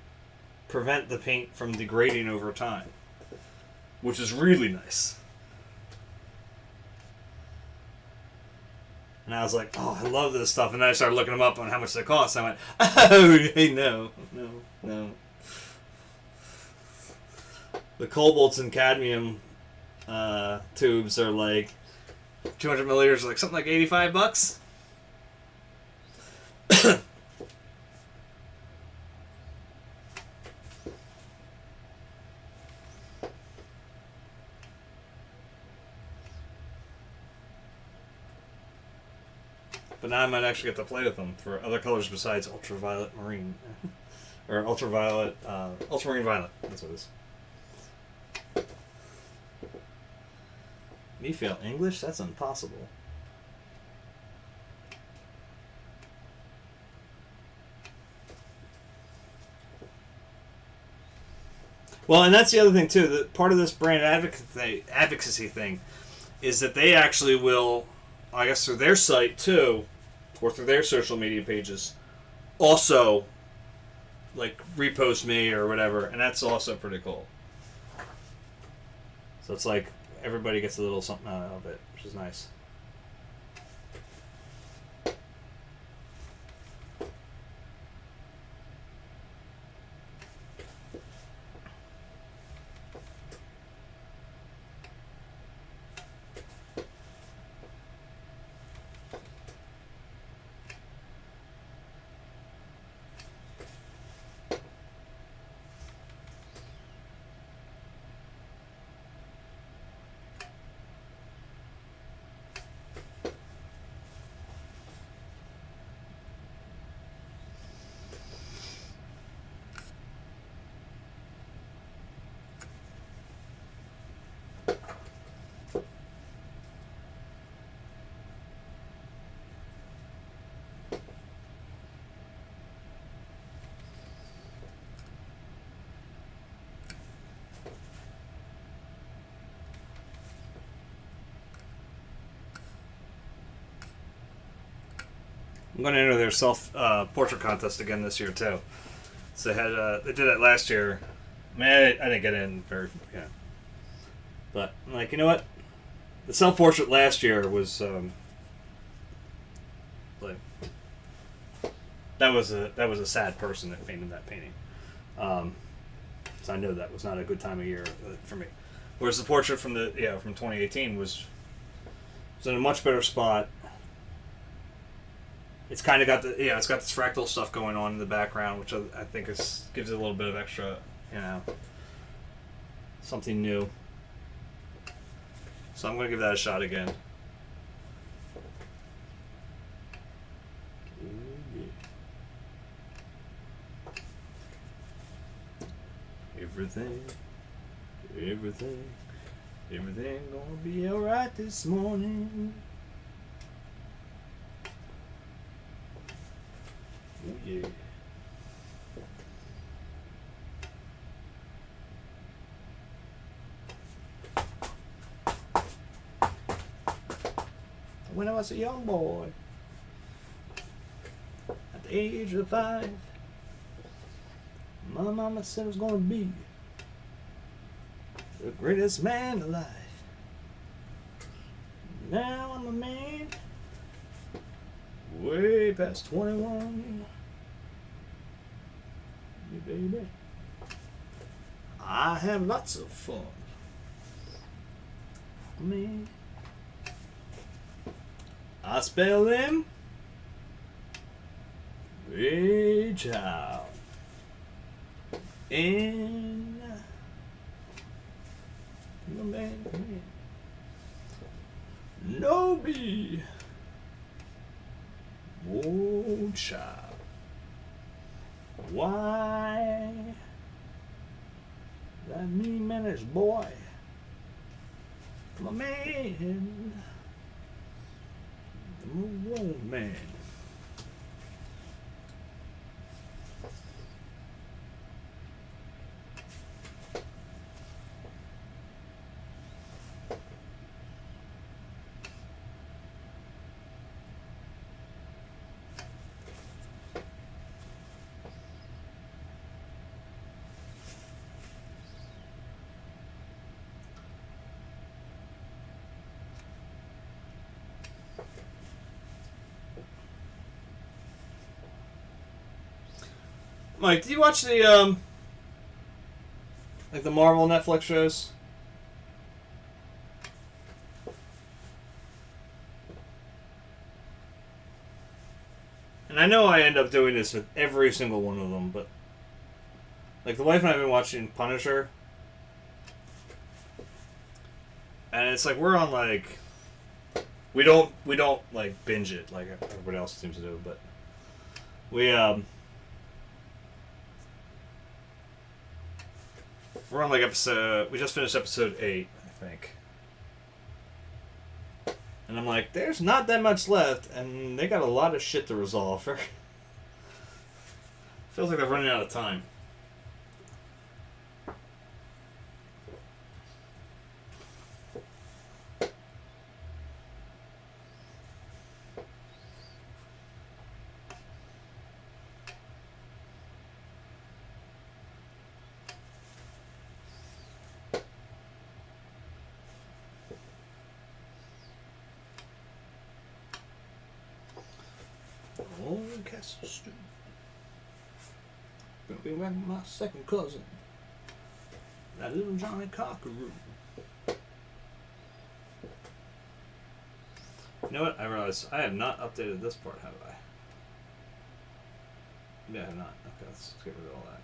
prevent the paint from degrading over time. Which is really nice. And I was like, oh, I love this stuff. And then I started looking them up on how much they cost. And I went, oh, hey, no. The cobalts and cadmium tubes are like 200 milliliters, like something like $85. But now I might actually get to play with them for other colors besides ultraviolet marine. Or ultraviolet, ultramarine violet. That's what it is. Me fail English? That's impossible. Well, and that's the other thing too. That part of this brand advocacy thing is that they actually will, I guess through their site too, or through their social media pages, also like repost me or whatever, and that's also pretty cool. So it's like everybody gets a little something out of it, which is nice. I'm going to enter their self-portrait contest again this year, too. So they did it last year. Man, I didn't get in very, But, I'm like, you know what? The self-portrait last year was, like, that was a sad person that painted that painting. So I know that was not a good time of year for me. Whereas the portrait from from 2018 was in a much better spot. It's kind of got it's got this fractal stuff going on in the background, which I think gives it a little bit of extra, something new. So I'm going to give that a shot again. Everything gonna be alright this morning. Oh, yeah. When I was a young boy, at the age of 5, my mama said I was gonna be the greatest man alive. Now I'm a man, way past 21. Yeah, baby, I have lots of fun. Me, I spell them reach out in the man. No be, oh child. Why that me menace boy, my man, the man. Mike, do you watch the like the Marvel Netflix shows? And I know I end up doing this with every single one of them, but like the wife and I have been watching Punisher, and it's like we're on like we don't like binge it like everybody else seems to do, but we're on like episode. We just finished episode 8, I think. And I'm like, there's not that much left, and they got a lot of shit to resolve. Feels like they're running out of time. Old Castle Street. Gonna be back with my second cousin, that little Johnny Cockaroo. You know what? I realized I have not updated this part, have I? Yeah, I have not. Okay, let's get rid of all that.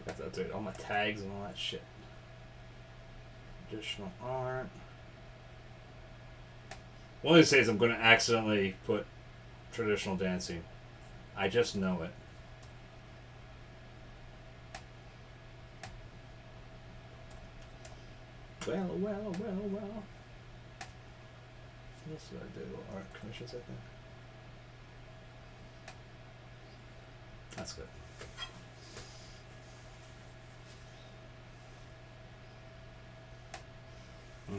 Forgot to update all my tags and all that shit. Additional art. One of these days I'm going to accidentally put traditional dancing. I just know it. Well. What else did I do? Art commissions, I think. That's good.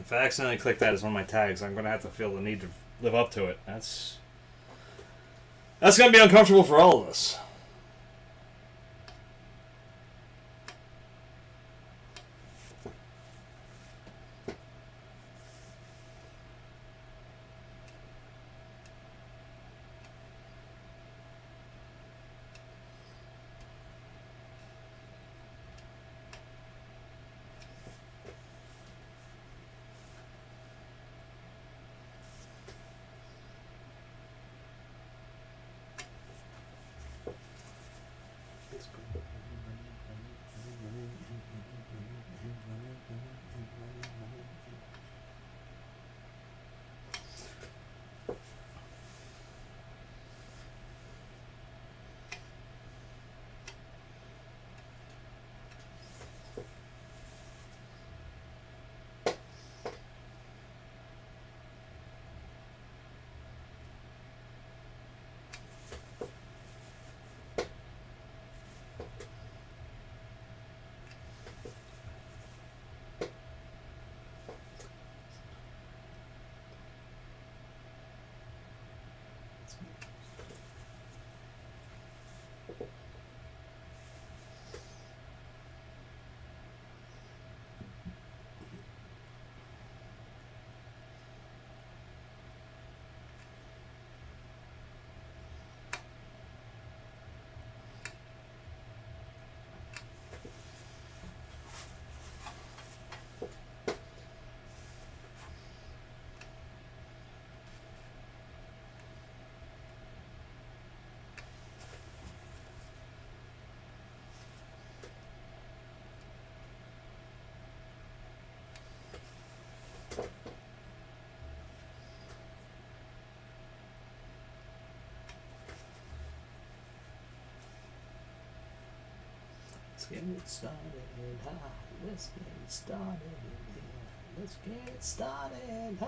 If I accidentally click that as one of my tags, I'm going to have to feel the need to live up to it. That's going to be uncomfortable for all of us. Let's get it started. Let's get it started. Let's get started, huh?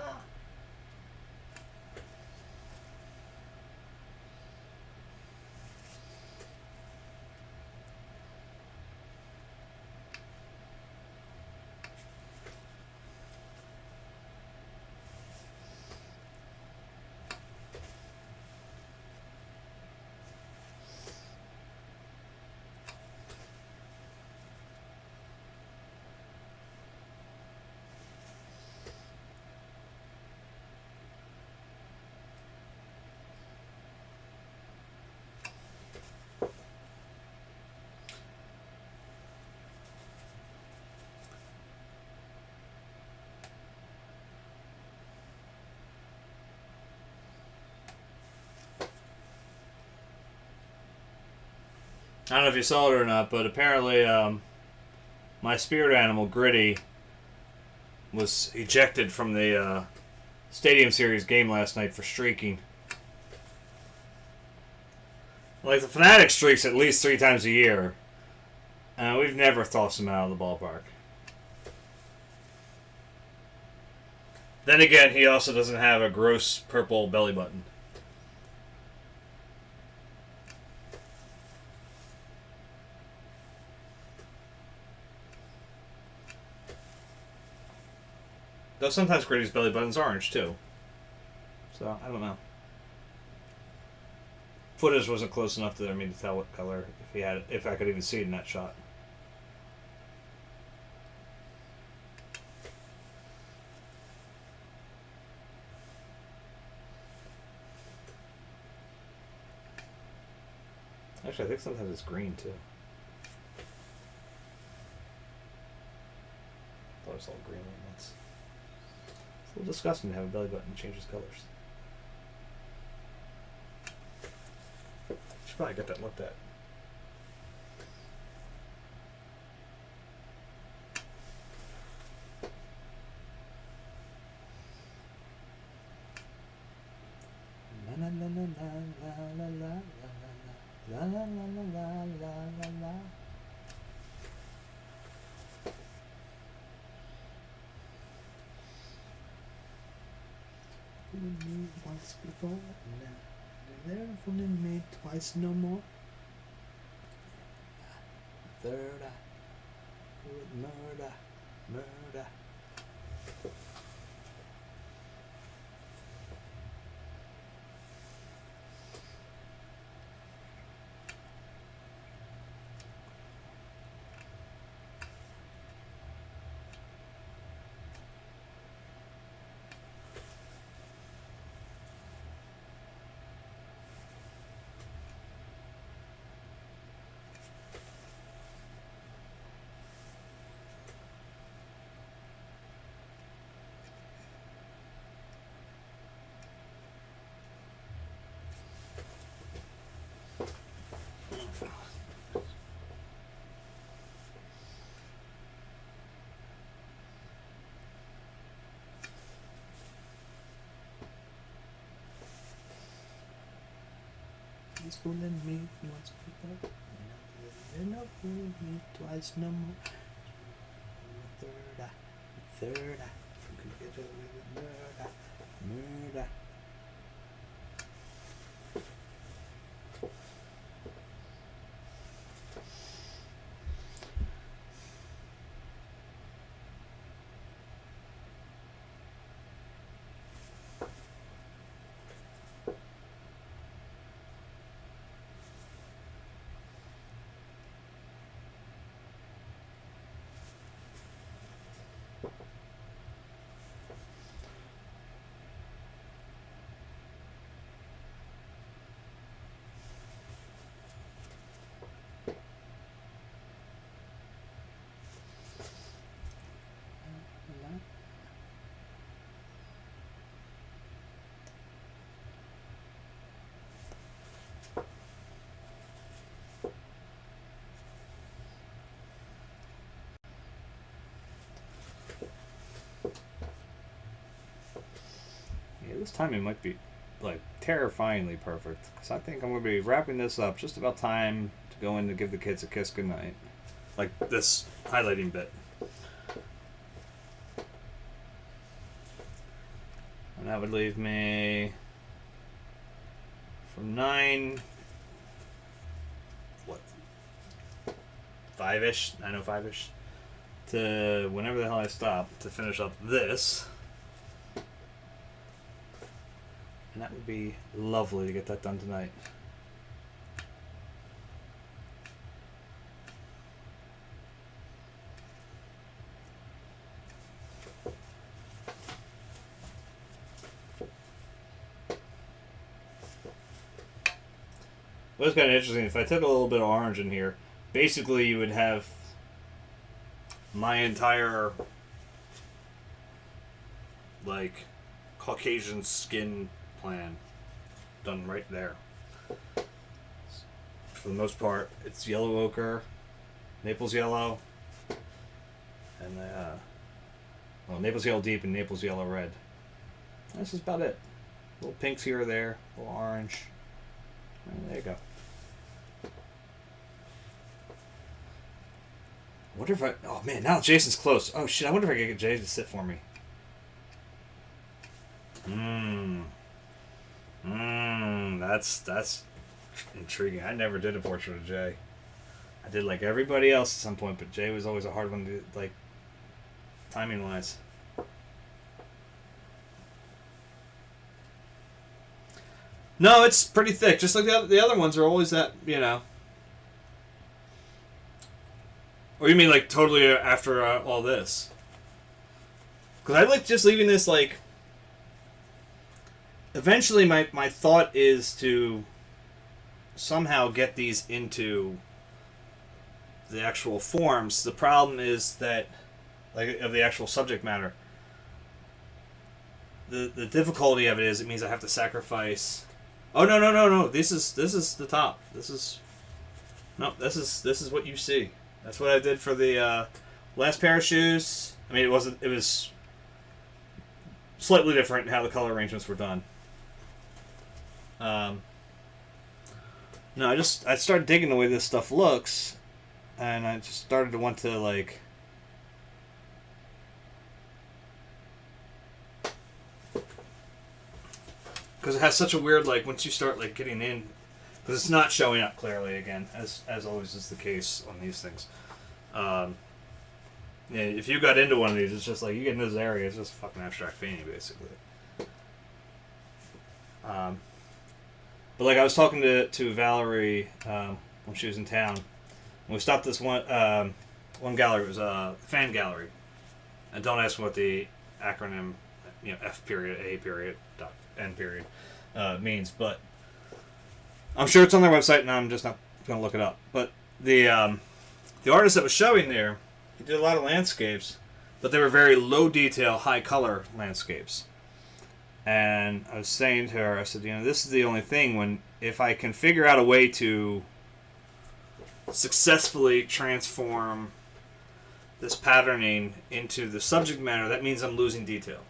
I don't know if you saw it or not, but apparently my spirit animal, Gritty, was ejected from the Stadium Series game last night for streaking. Like, the Fanatic streaks at least 3 times a year. We've never tossed him out of the ballpark. Then again, he also doesn't have a gross purple belly button. Though sometimes Gritty's belly button's orange, too. So, I don't know. Footage wasn't close enough to me to tell what color, if I could even see it in that shot. Actually, I think sometimes it's green, too. I thought I saw green one once. It's a little disgusting to have a belly button that changes colors. Should probably get that looked at. La la la la la la la la la la la la la. Fooling me once before, now they're fooling me twice no more. Third eye, with murder, murder. He's fooling me once before. They're not fooling me twice no more. Third eye. You can get away with murder, murder. This timing might be like terrifyingly perfect because I think I'm going to be wrapping this up just about time to go in to give the kids a kiss goodnight. Like this highlighting bit. And that would leave me from 9, what, 5-ish, 9:05-ish, to whenever the hell I stop to finish up this. And that would be lovely to get that done tonight. Well, it's kind of interesting. If I took a little bit of orange in here, basically you would have my entire, like, Caucasian skin plan done right there. For the most part, it's yellow ochre, Naples yellow, and well, Naples yellow deep and Naples yellow red. That's just about it. Little pinks here or there, a little orange. And there you go. I wonder if I... Oh, man, now Jason's close. Oh, shit, I wonder if I could get Jay to sit for me. That's intriguing. I never did a portrait of Jay. I did like everybody else at some point, but Jay was always a hard one to, like, timing-wise. No, it's pretty thick. Just like the other ones are always that, you know. Or you mean like totally after all this? Because I like just leaving this like... Eventually my thought is to somehow get these into the actual forms. The problem is that, like, of the actual subject matter. The difficulty of it is it means I have to sacrifice... Oh, no. This is the top. This is what you see. That's what I did for the last pair of shoes. I mean, it was slightly different in how the color arrangements were done. No, I started digging the way this stuff looks, and I just started to want to, like, because it has such a weird, like, once you start, like, getting in, because it's not showing up clearly again, as always is the case on these things. Yeah, if you got into one of these, it's just like, you get in this area, it's just fucking abstract painting, basically. But, like, I was talking to Valerie when she was in town, and we stopped this one gallery. It was a fan gallery. And don't ask what the acronym, you know, F period, A period, N period means, but I'm sure it's on their website, and I'm just not going to look it up. But the artist that was showing there, he did a lot of landscapes, but they were very low detail, high color landscapes. And I was saying to her, I said, you know, this is the only thing if I can figure out a way to successfully transform this patterning into the subject matter, that means I'm losing detail.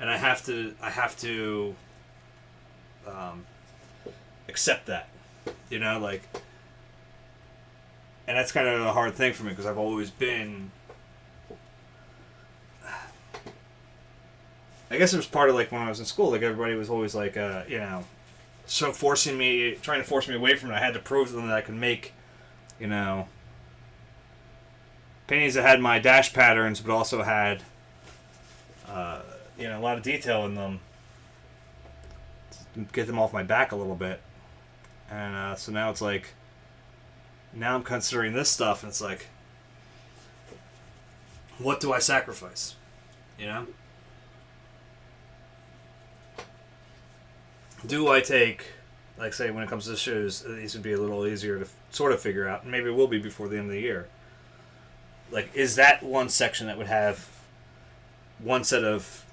And I have to accept that, you know, like, and that's kind of a hard thing for me because I've always been, I guess it was part of, like, when I was in school, like, everybody was always like, you know, trying to force me away from it. I had to prove to them that I could make, you know, paintings that had my dash patterns, but also had, you know, a lot of detail in them, to get them off my back a little bit. And so now it's like, now I'm considering this stuff, and it's like, what do I sacrifice? You know? Do I take, like, say, when it comes to shoes, these would be a little easier to sort of figure out, and maybe it will be before the end of the year. Like, is that one section that would have one set of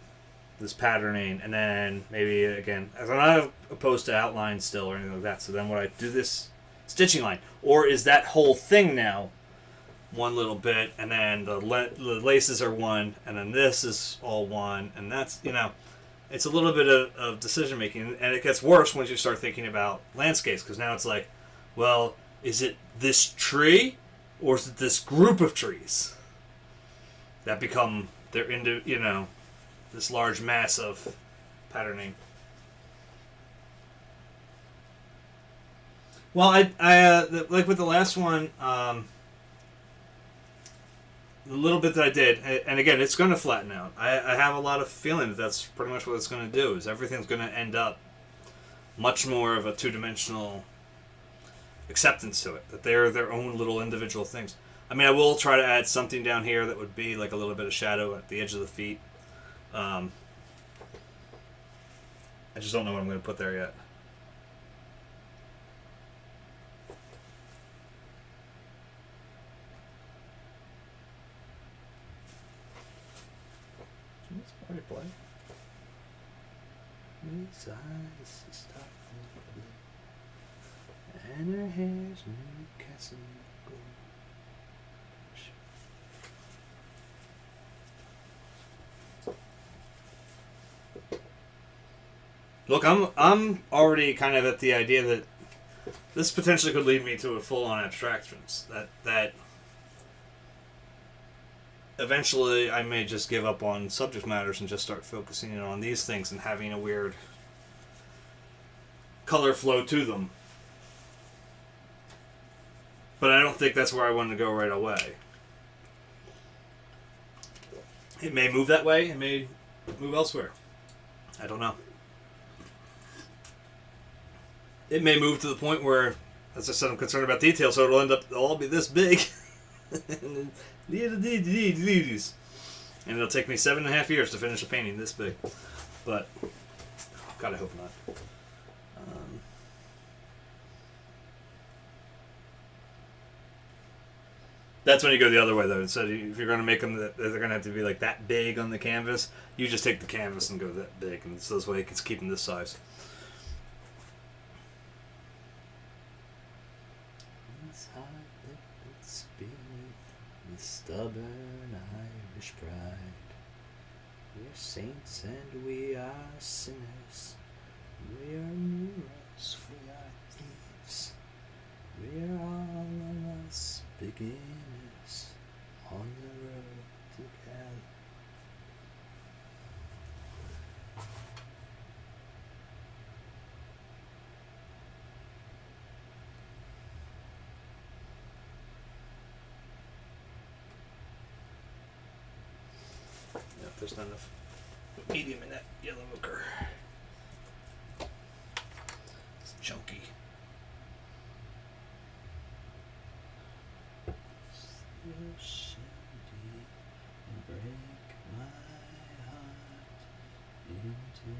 this patterning, and then maybe, again, as I'm not opposed to outline still or anything like that, so then would I do this stitching line? Or is that whole thing now one little bit, and then the laces are one, and then this is all one, and that's, you know, it's a little bit of decision making, and it gets worse once you start thinking about landscapes, because now it's like, well, is it this tree, or is it this group of trees that become, they're into, you know, this large mass of patterning. Well, like with the last one, the little bit that I did, and again, it's going to flatten out. I have a lot of feeling that that's pretty much what it's going to do. Is everything's going to end up much more of a two-dimensional acceptance to it. That they're their own little individual things. I mean, I will try to add something down here that would be like a little bit of shadow at the edge of the feet. I just don't know what I'm going to put there yet. Already play. His eyes stop and her hair's Newcastle gold. Look, I'm already kind of at the idea that this potentially could lead me to a full-on abstractions. That eventually I may just give up on subject matters and just start focusing on these things and having a weird color flow to them. But I don't think that's where I want to go right away. It may move that way, it may move elsewhere. I don't know. It may move to the point where, as I said, I'm concerned about detail, so it'll end up all be this big. And it'll take me 7.5 years to finish a painting this big. But, God, I hope not. That's when you go the other way, though. Instead, if you're going to make them, they're going to have to be like that big on the canvas. You just take the canvas and go that big, and so this way it's keeping this size. The stubborn Irish pride. We're saints and we are sinners. We are murals, we are thieves. We are all of us beginners on the road to hell. There's not enough medium in that yellow ochre. It's chunky. Still shanty and break my heart into.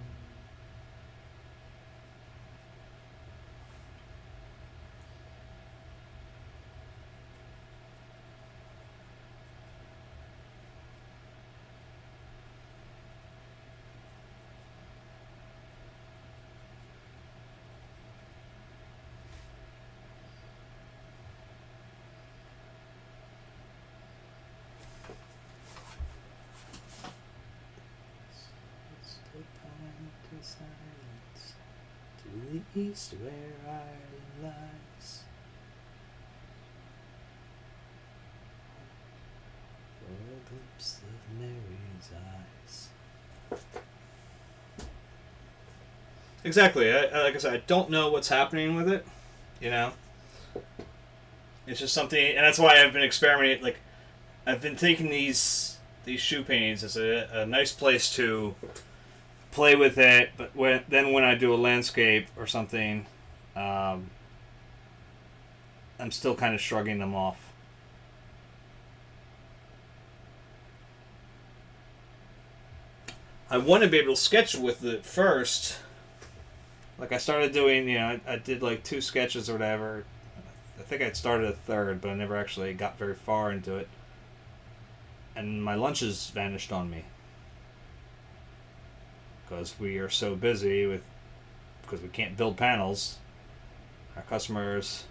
Silence to the east where Ireland lies. For a glimpse of Mary's eyes. Exactly. Like I said, I don't know what's happening with it. You know, it's just something, and that's why I've been experimenting. Like, I've been taking these shoe paintings as a nice place to play with it, but when I do a landscape or something, I'm still kind of shrugging them off. I want to be able to sketch with it first. Like I started doing, I did like 2 sketches or whatever. I think I'd started a third, but I never actually got very far into it. And my lunches vanished on me. Because we are so busy because we can't build panels. Our customers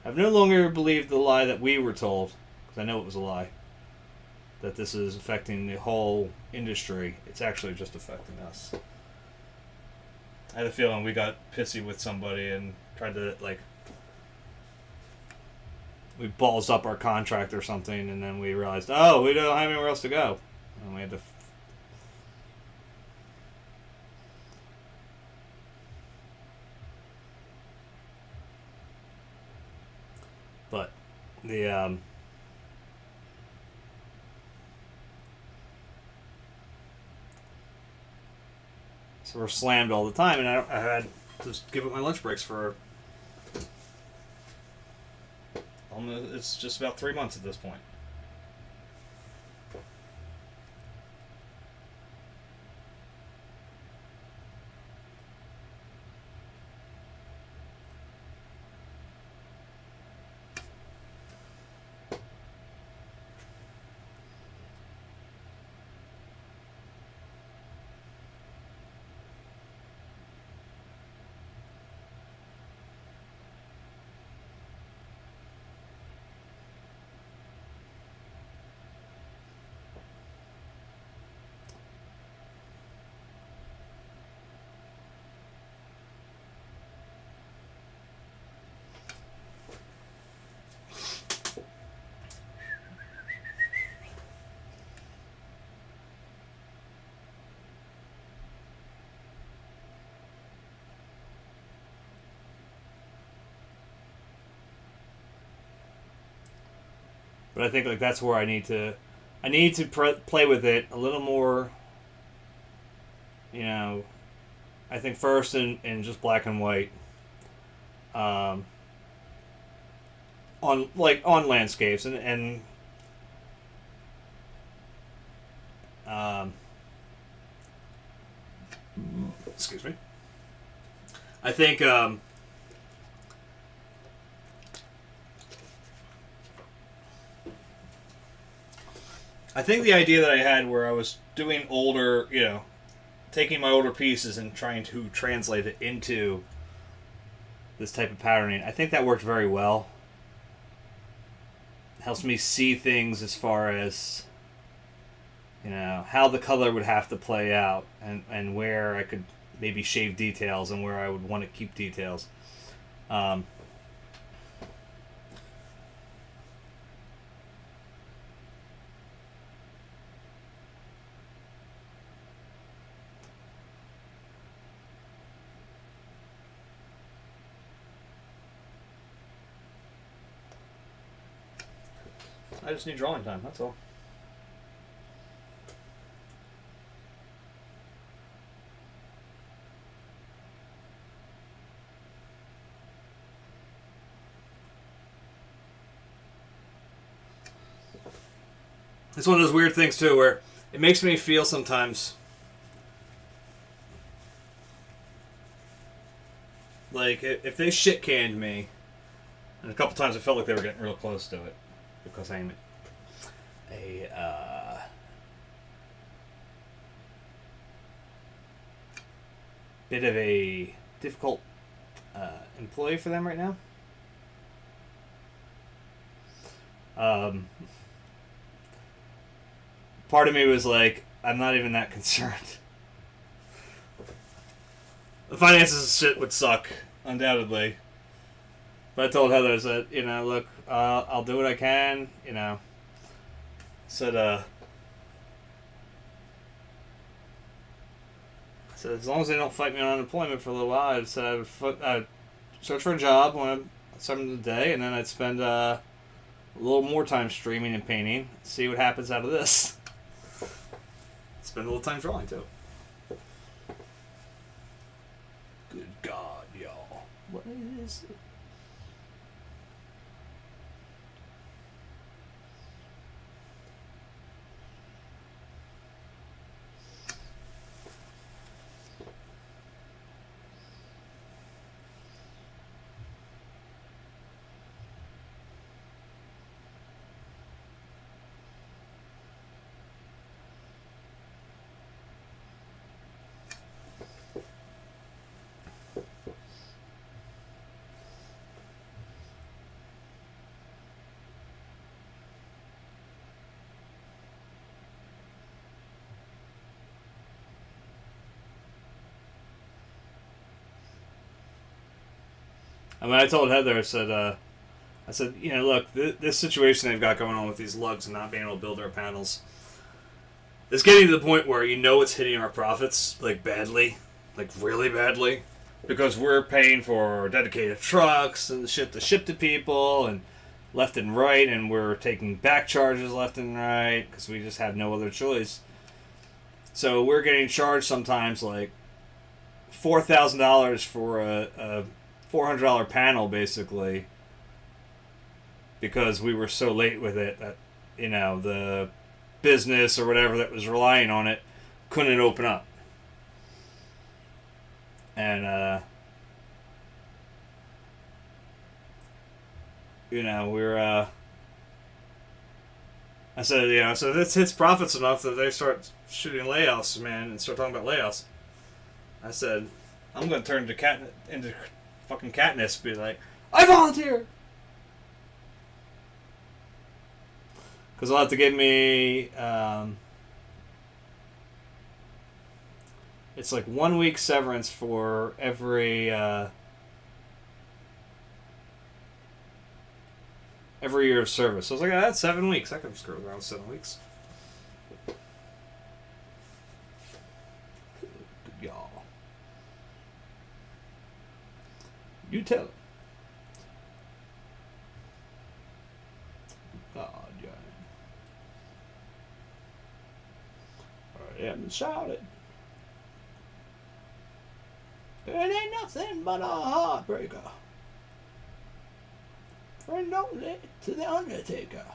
have no longer believed the lie that we were told, because I know it was a lie, that this is affecting the whole industry. It's actually just affecting us. I had a feeling we got pissy with somebody and tried to, we balls up our contract or something, and then we realized, oh, we don't have anywhere else to go. And we had to But the so we're slammed all the time, and I had to just give up my lunch breaks for almost, it's just about 3 months at this point. But I think like that's where I need to play with it a little more. You know, I think first in just black and white. On landscapes and excuse me. I think the idea that I had where I was doing older, taking my older pieces and trying to translate it into this type of patterning, I think that worked very well. It helps me see things as far as, how the color would have to play out and where I could maybe shave details and where I would want to keep details. I just need drawing time, that's all. It's one of those weird things, too, where it makes me feel sometimes like if they shit-canned me, and a couple times I felt like they were getting real close to it, because I'm a bit of a difficult employee for them right now. Part of me was like, I'm not even that concerned. The finances shit would suck, undoubtedly. But I told Heather, I said, look, I'll do what I can, Said, as long as they don't fight me on unemployment for a little while, I said I'd search for a job when I started the day, and then I'd spend a little more time streaming and painting, see what happens out of this. Spend a little time drawing, too. Good God, y'all. What is it? I mean, I told Heather, I said, look, this situation they've got going on with these lugs and not being able to build our panels is getting to the point where it's hitting our profits, like, badly. Like, really badly. Because we're paying for dedicated trucks and shit to ship to people, and left and right, and we're taking back charges left and right because we just had no other choice. So we're getting charged sometimes like $4,000 for a $400 panel, basically, because we were so late with it that, you know, the business or whatever that was relying on it couldn't open up. And you know, we're I said, you know, so this hits profits enough that they start shooting layoffs, man, and start talking about layoffs. I said, I'm going to turn into fucking Katniss, be like, I volunteer! Because they'll have to give me, it's like 1 week severance for every year of service. So I was like, that's 7 weeks. I can screw around 7 weeks. Good y'all. You tell it. God, yeah. I am shouted. It ain't nothing but a heartbreaker. Friend only to the Undertaker.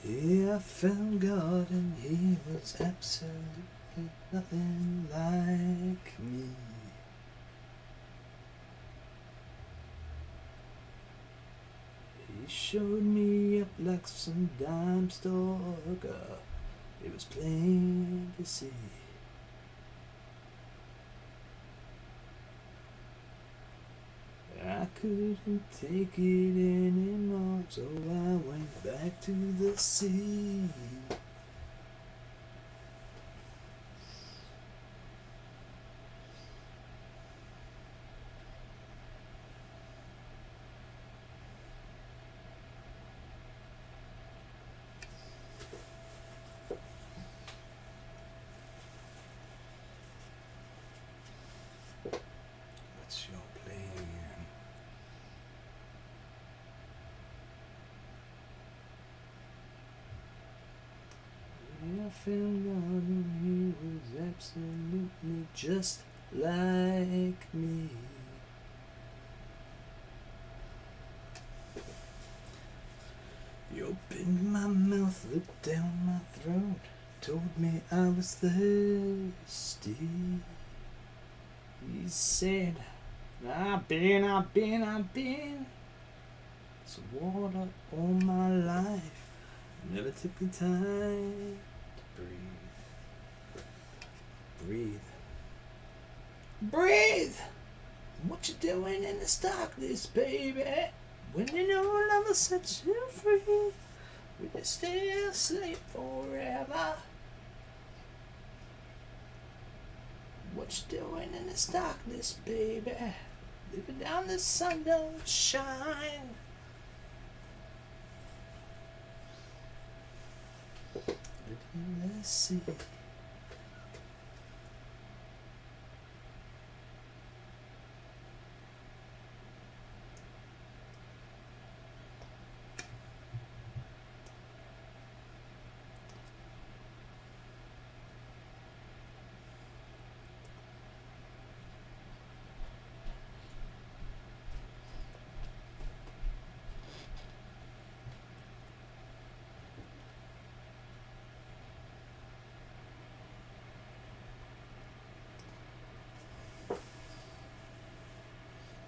Yeah, I found God and he was absolutely nothing like me. He showed me up like some dime store girl. It was plain to see. I couldn't take it anymore, so I went back to the sea. What's your plan? I found out he was absolutely just like me. You opened my mouth, looked down my throat, told me I was thirsty. He said, I've been it's water all my life. Never took the time to breathe. Breathe! What you doing in this darkness, baby? When you know love will set you free, will you stay asleep forever? What you doing in this darkness, baby? Living down the sun don't shine. Let's see.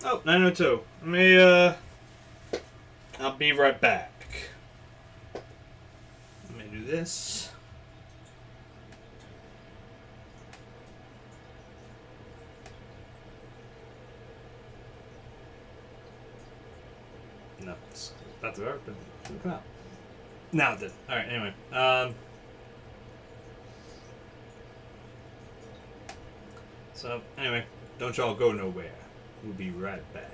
Oh, 902. Let me, I'll be right back. Let me do this. About to work, but it didn't come out. Now it did. Alright, anyway. So, anyway, don't y'all go nowhere. We'll be right back.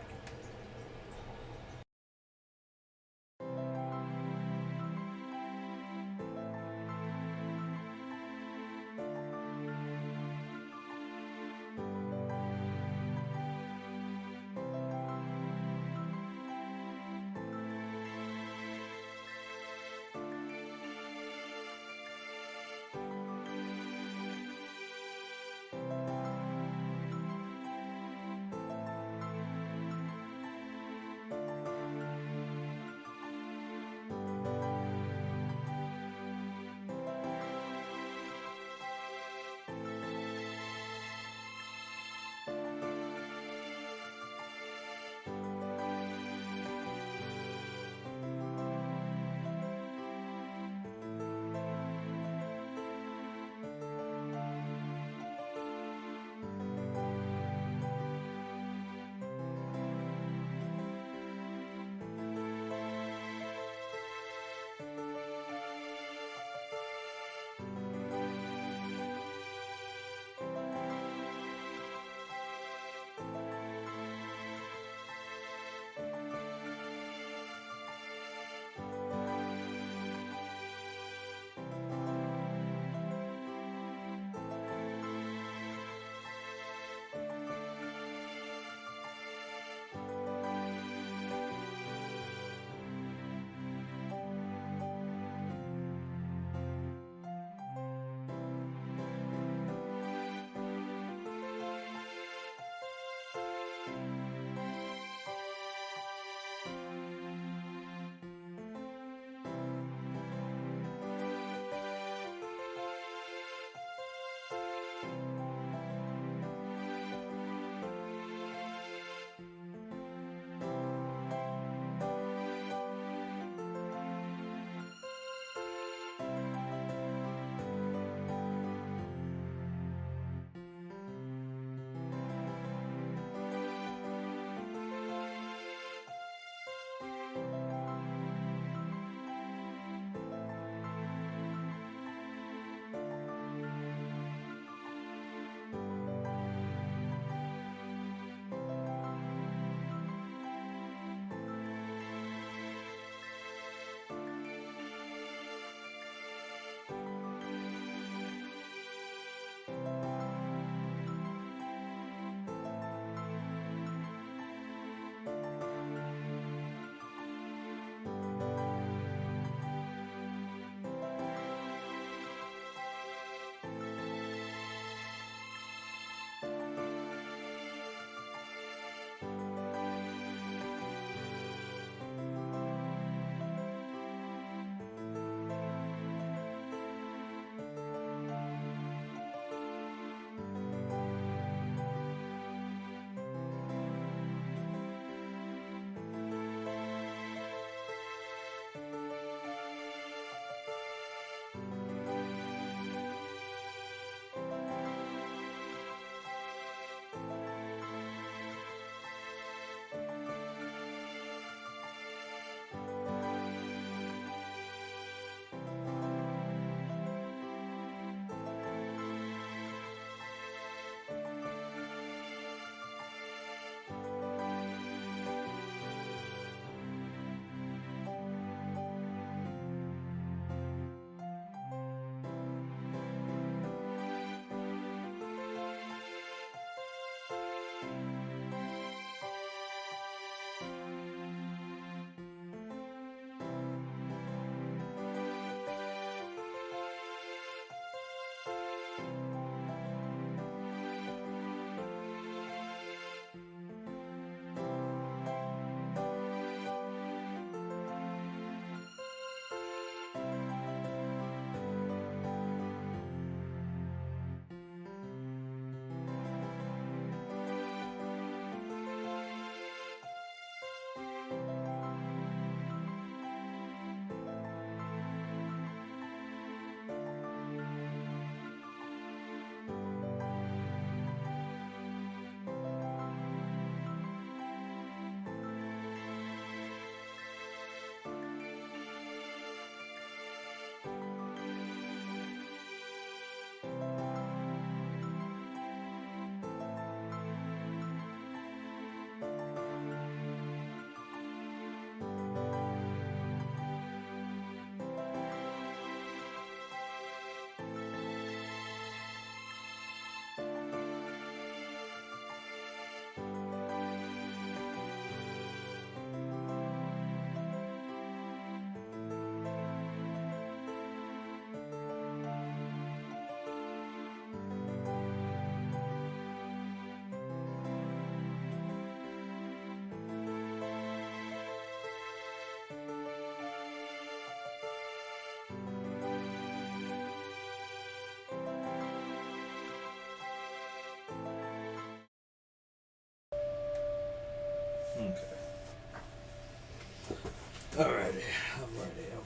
Alrighty.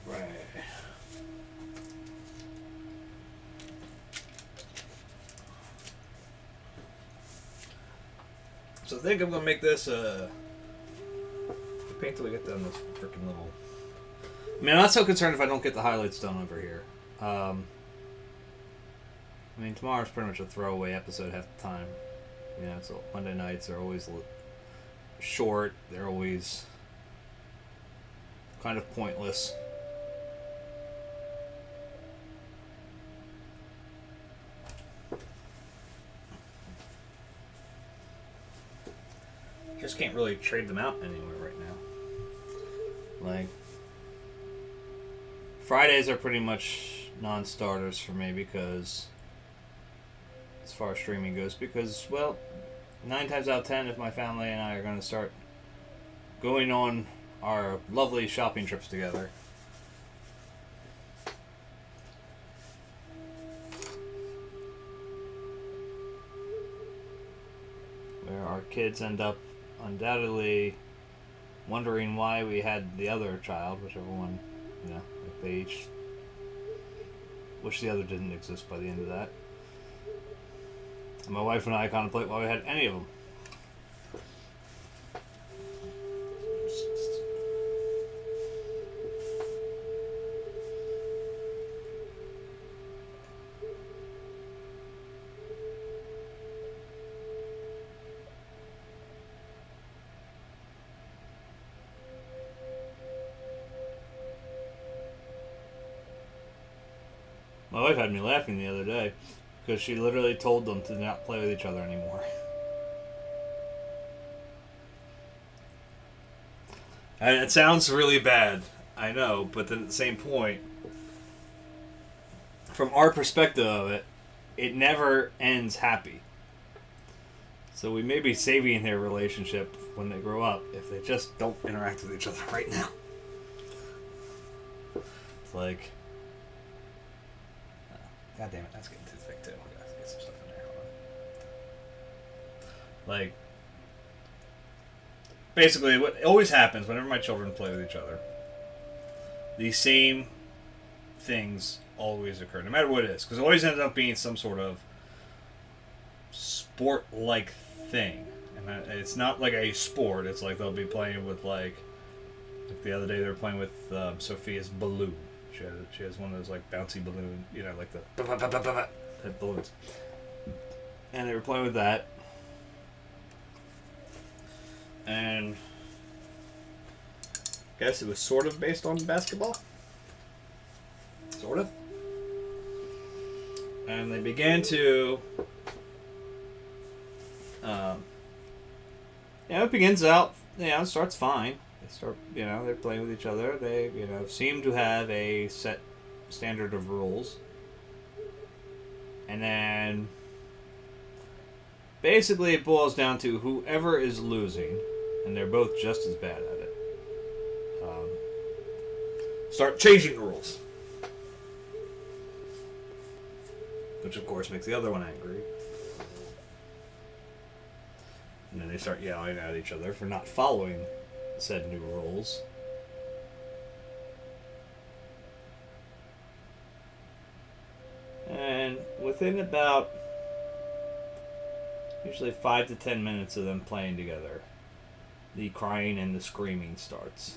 Alright. So I think I'm gonna make this paint till we get down this freaking little. I mean, I'm not so concerned if I don't get the highlights done over here. I mean, tomorrow's pretty much a throwaway episode half the time. You know, so Monday nights are always short. They're always kind of pointless. Just can't really trade them out anywhere right now. Like, Fridays are pretty much non-starters for me because, as far as streaming goes, because, well, 9 times out of 10, if my family and I are going to start going on our lovely shopping trips together, where our kids end up undoubtedly wondering why we had the other child, whichever one, you know, like they each wish the other didn't exist by the end of that. And my wife and I contemplate why we had any of them. My wife had me laughing the other day because she literally told them to not play with each other anymore. And it sounds really bad, I know, but then at the same point, from our perspective of it, it never ends happy. So we may be saving their relationship when they grow up if they just don't interact with each other right now. It's like, God damn it, that's getting too thick too. I gotta get some stuff in there. Hold on. Like, basically, what always happens whenever my children play with each other, the same things always occur, no matter what it is, because it always ends up being some sort of sport-like thing. And it's not like a sport. It's like they'll be playing with like the other day they were playing with Sophia's balloon. She has one of those like bouncy balloon, you know, like the type balloons. And they were playing with that. And I guess it was sort of based on basketball. Sort of. And they began to it begins out, it starts fine. They start, they're playing with each other. They, seem to have a set standard of rules. And then basically it boils down to whoever is losing, and they're both just as bad at it, start changing the rules. Which of course makes the other one angry. And then they start yelling at each other for not following said new rules. And within about usually 5 to 10 minutes of them playing together, the crying and the screaming starts.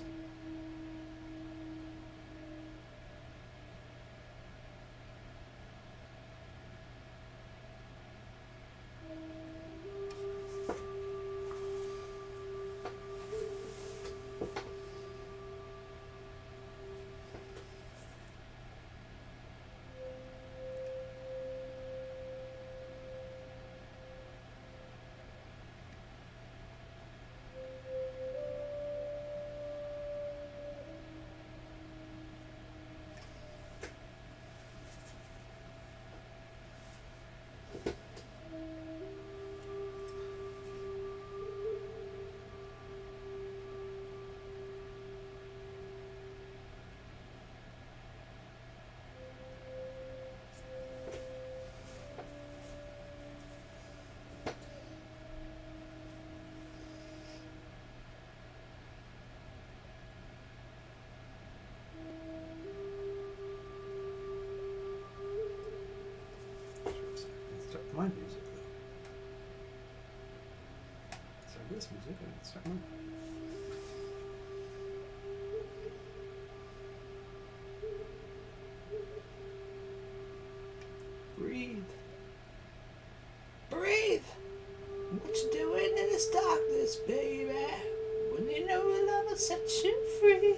find music though. Is there this music? I didn't start mine. Breathe. Breathe! What you doing in this darkness, baby? When you know your love will set you free,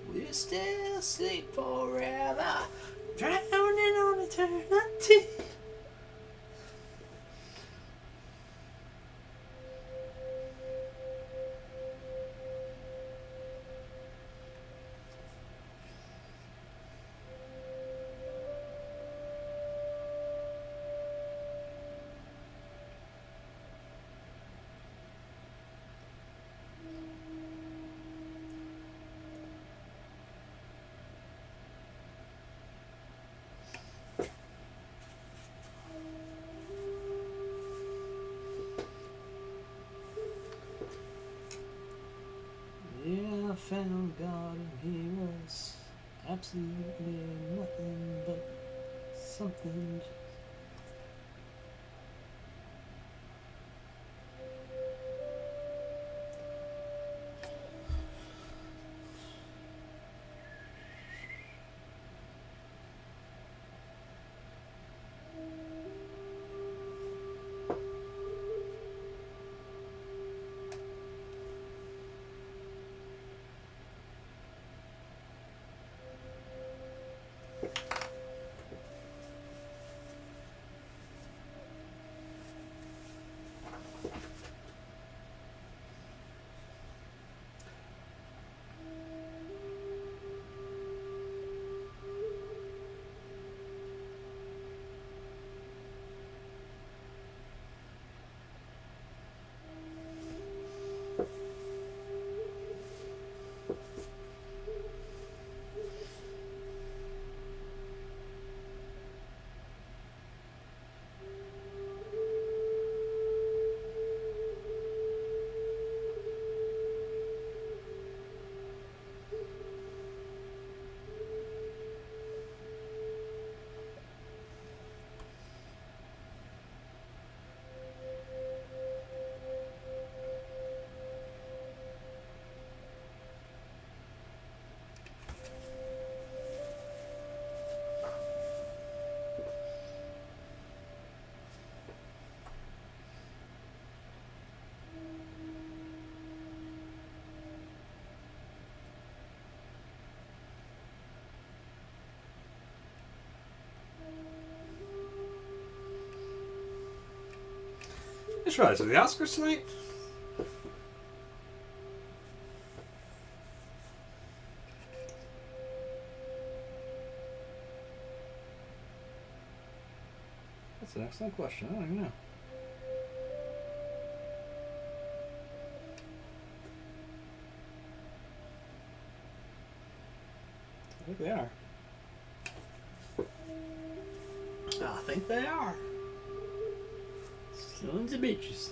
will you still sleep forever? Drowning on eternity. Yeah, I found God and he was absolutely nothing but something. I just realized, are the Oscars tonight? That's an excellent question. I don't even know. I think they are. I think they are. Still in the beaches.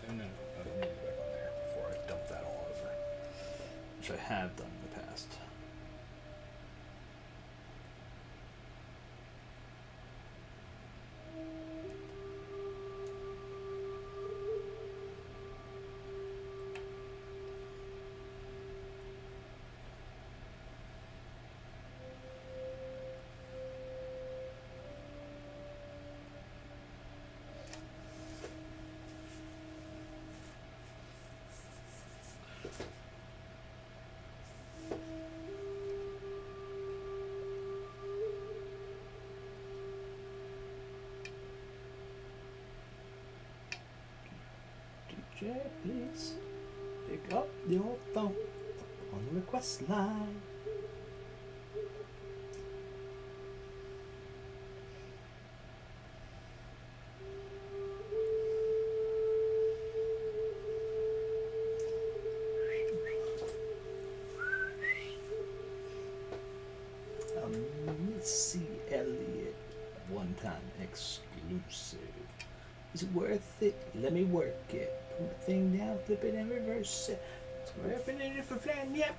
And then I need to get back on there before I dump that all over, which I have done in the past. DJ, please pick up your phone on the request line. Missy Elliott, one-time exclusive. Is it worth it? Let me work it. Put the thing down, flip it and reverse it. It's worth it for flan, yep.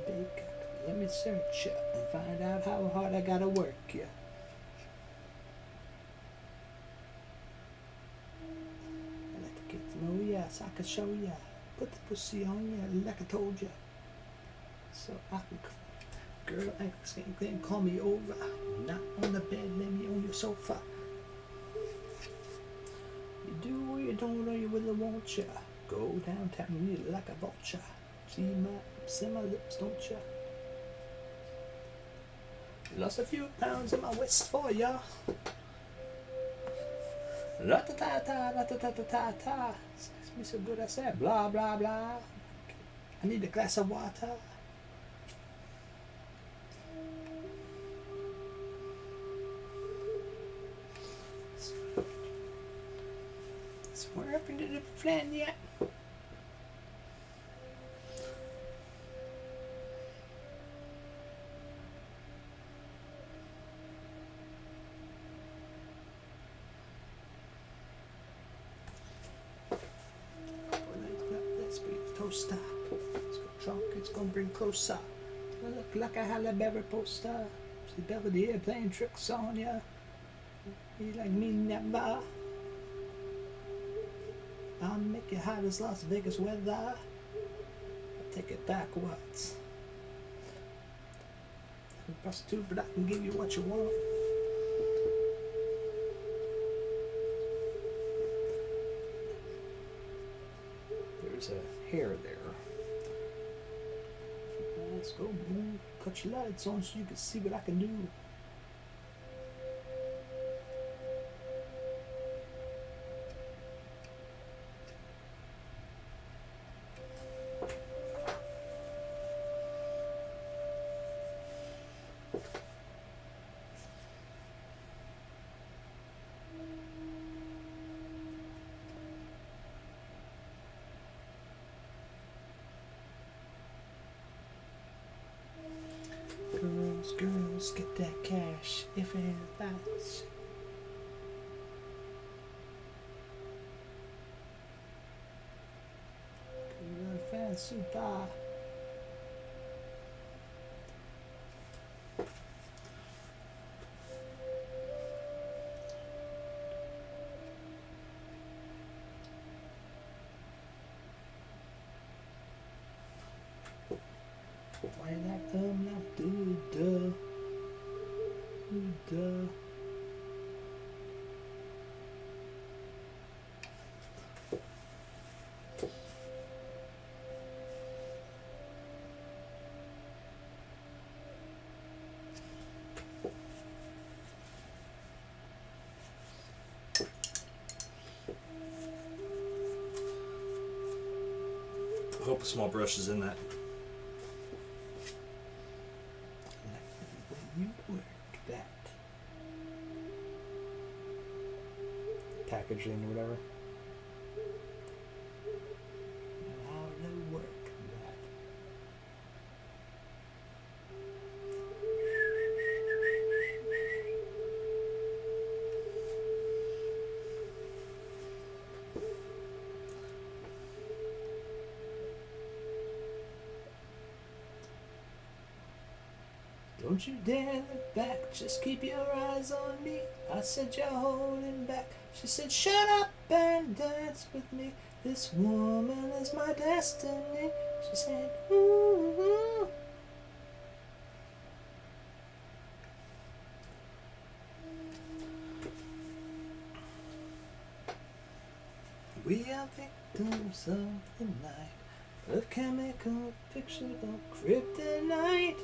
Bake. Let me search and find out how hard I gotta work ya. I like to get to know ya so I can show ya. Put the pussy on ya like I told ya. So I can, girl, I can call me over. Not on the bed, let me on your sofa. You do or you don't, or you will or won't ya. Go downtown me like a vulture. See my lips, don't ya? Lost a few pounds in my waist for ya. La-ta-ta-ta, la-ta-ta-ta-ta-ta. Sex me so good I said blah blah blah. I need a glass of water. Where up into the plan yet? Let's be the toaster. It's got drunk, it's gonna bring closer. I look like a Halle Berry poster. See Belvedere playing tricks on ya. Be like me never. I'll make it hot as Las Vegas weather. I'll take it backwards. I'm a prostitute, but I can give you what you want. There's a hair there. Let's go, man. Cut your lights on so you can see what I can do. Girls, get that cash if it ain't fast. Girl, fancy bar. Why like not do duh. Duh. I hope a small brush is in that. You work that packaging or whatever. How to work that. Don't you dare look back, just keep your eyes on me. I said you're holding back. She said shut up and dance with me. This woman is my destiny. She said ooh, ooh. We are victims of the night, of chemical fictional kryptonite.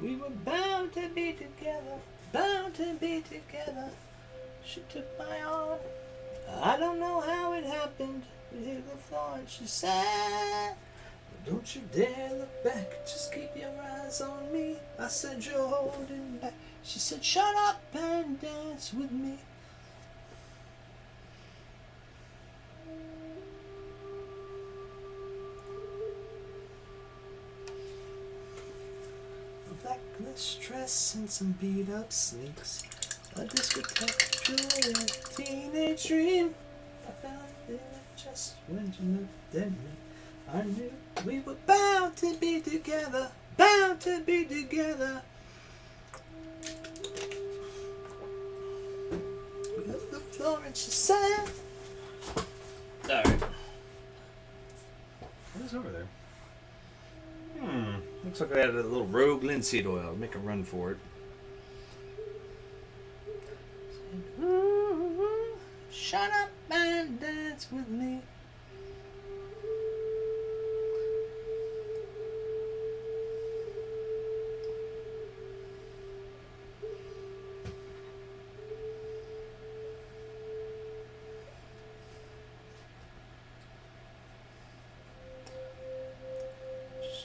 We were bound to be together, bound to be together. She took my arm. I don't know how it happened. We hit the floor and she said, don't you dare look back, just keep your eyes on me. I said you're holding back. She said shut up and dance with me. Blacklist dress and some beat up sneaks. A discotheque joy, a teenage dream. I found it just when you looked at me. I knew we were bound to be together, bound to be together. We hit the floor and she said, alright. What is over there? Looks like I had a little rogue linseed oil. Make a run for it. Shut up and dance with me.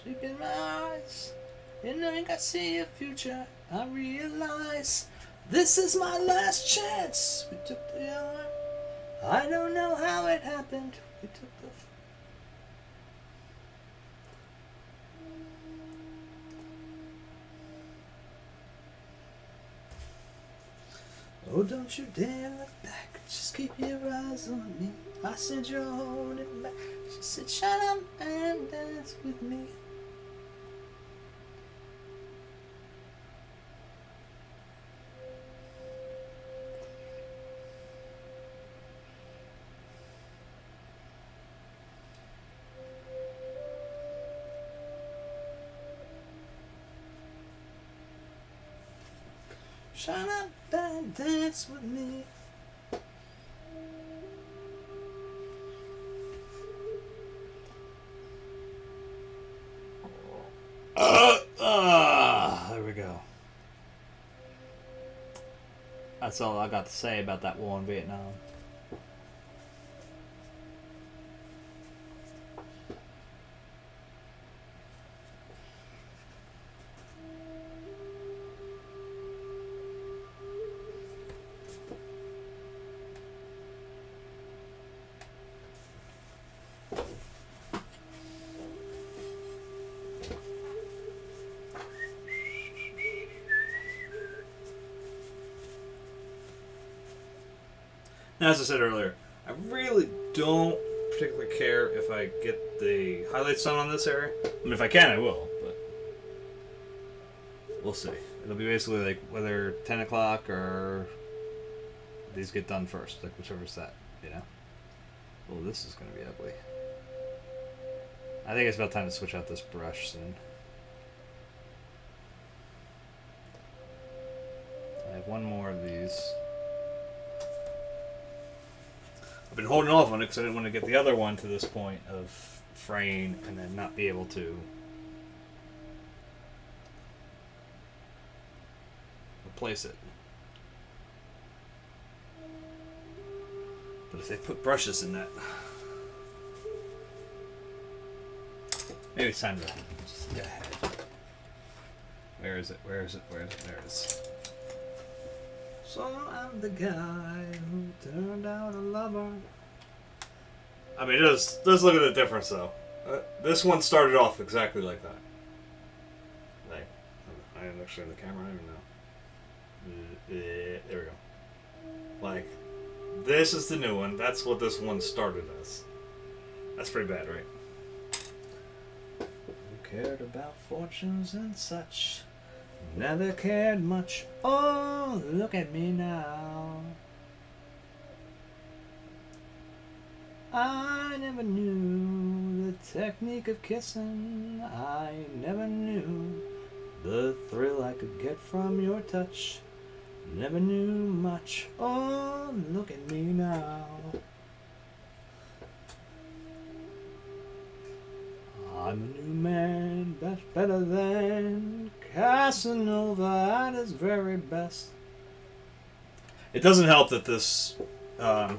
Sleep in my eyes, and I can see a future. I realize this is my last chance. We took the arm. I don't know how it happened. We took the. Oh, don't you dare look back. Just keep your eyes on me. I said you're holding back. She said shut up and dance with me. Shut up and dance with me. There we go. That's all I got to say about that war in Vietnam. Now, as I said earlier, I really don't particularly care if I get the highlights done on this area. I mean, if I can, I will, but we'll see. It'll be basically like whether 10 o'clock or these get done first, like whichever's that, you know? Oh, this is going to be ugly. I think it's about time to switch out this brush soon. I have one more of these. I've been holding off on it because I didn't want to get the other one to this point of fraying and then not be able to replace it. But if they put brushes in that, maybe it's time to just go ahead. Where is it? Where is it? Where is it? There it is. So I'm the guy who turned out a lover. I mean, it does look at the difference, though. This one started off exactly like that. Like, I am actually in the camera, I don't even know. There we go. Like, this is the new one. That's what this one started as. That's pretty bad, right? cared about fortunes and such. Never cared much. Oh, look at me now. I never knew the technique of kissing. I never knew the thrill I could get from your touch. Never knew much. Oh, look at me now. I'm a new man, that's better than Casanova at his very best. It doesn't help that this what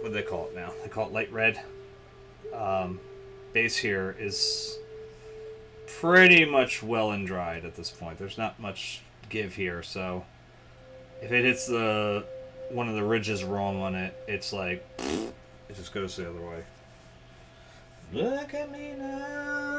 do they call it now? They call it light red. Bass here is pretty much well and dried at this point. There's not much give here, so if it hits the one of the ridges wrong on it, it's like it just goes the other way. Look at me now.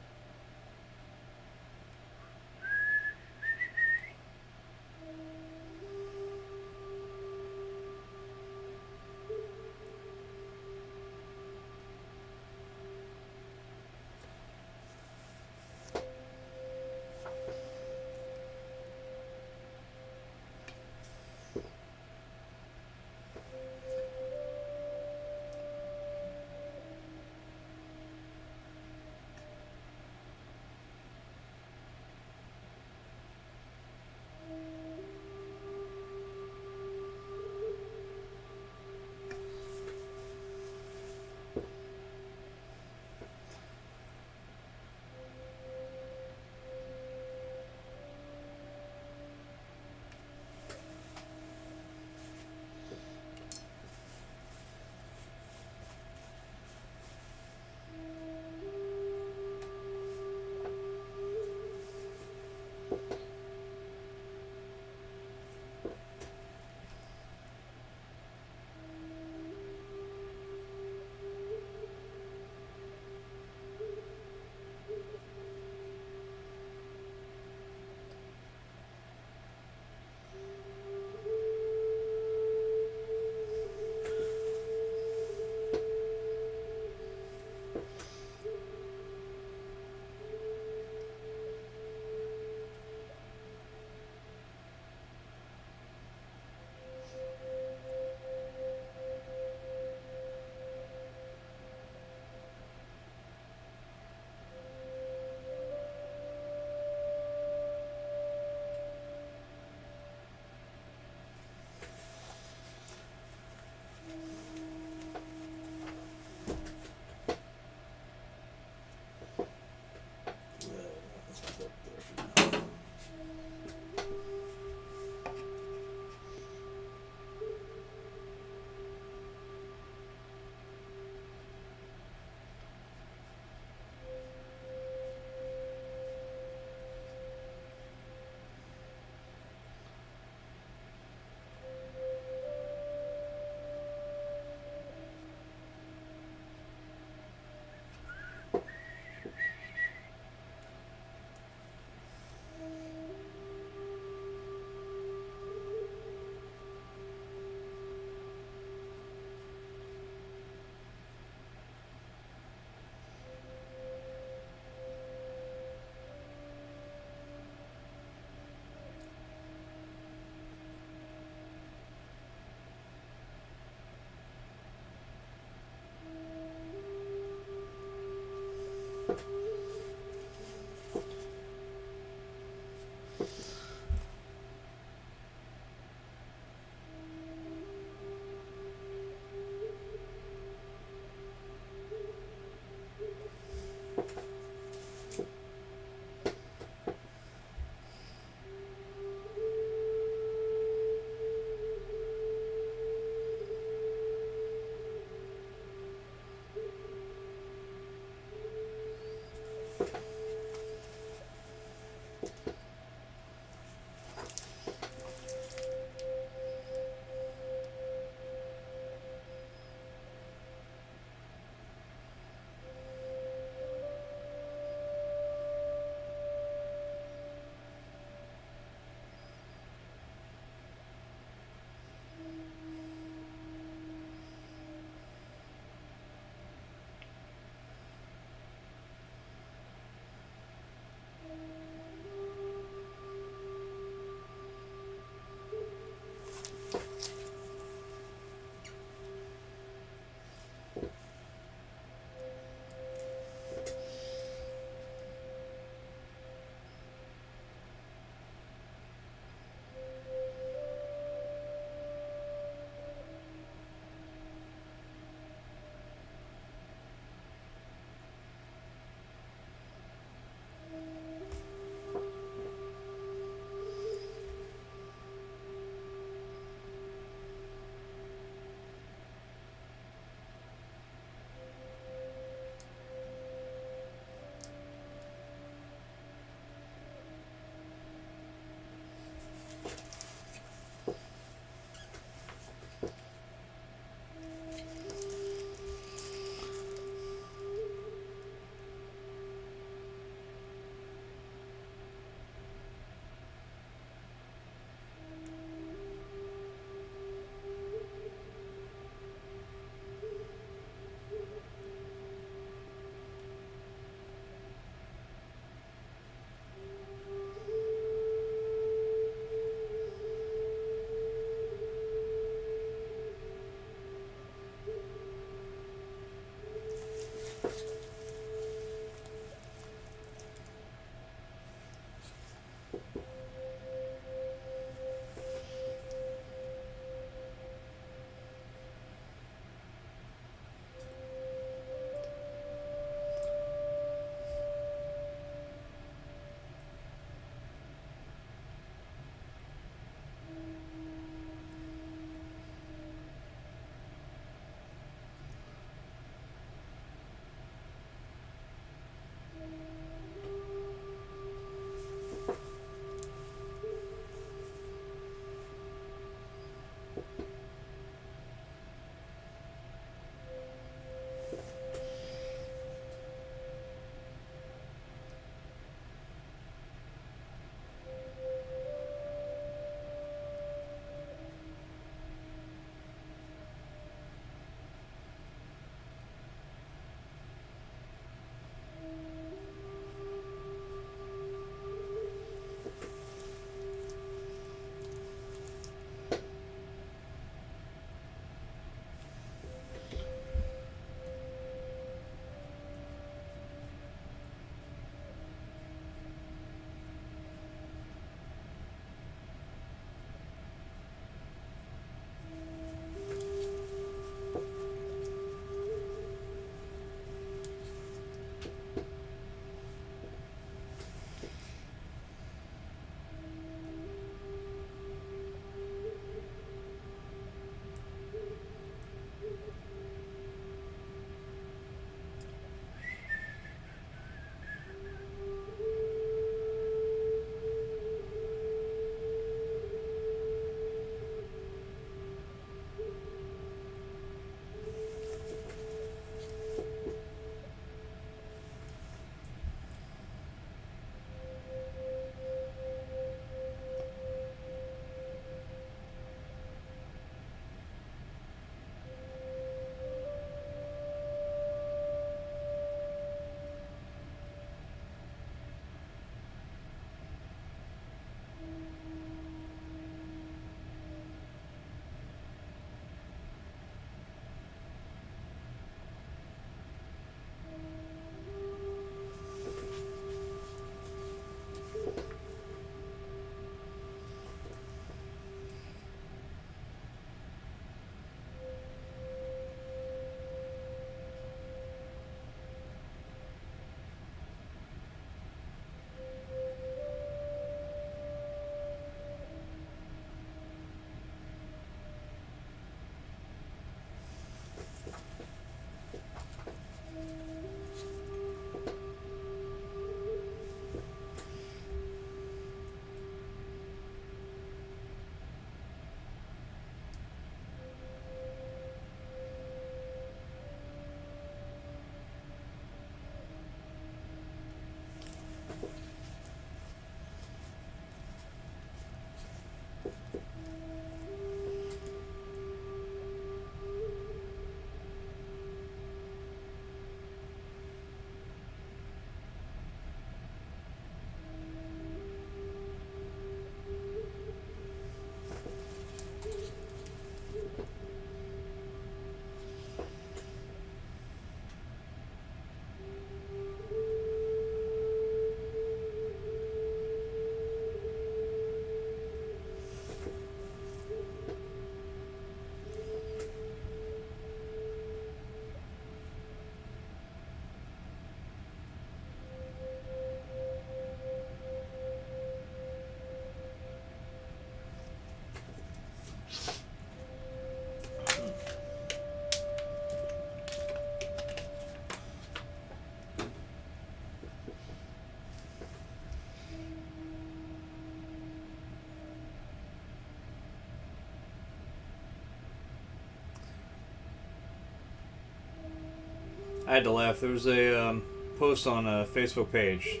I had to laugh. There was a post on a Facebook page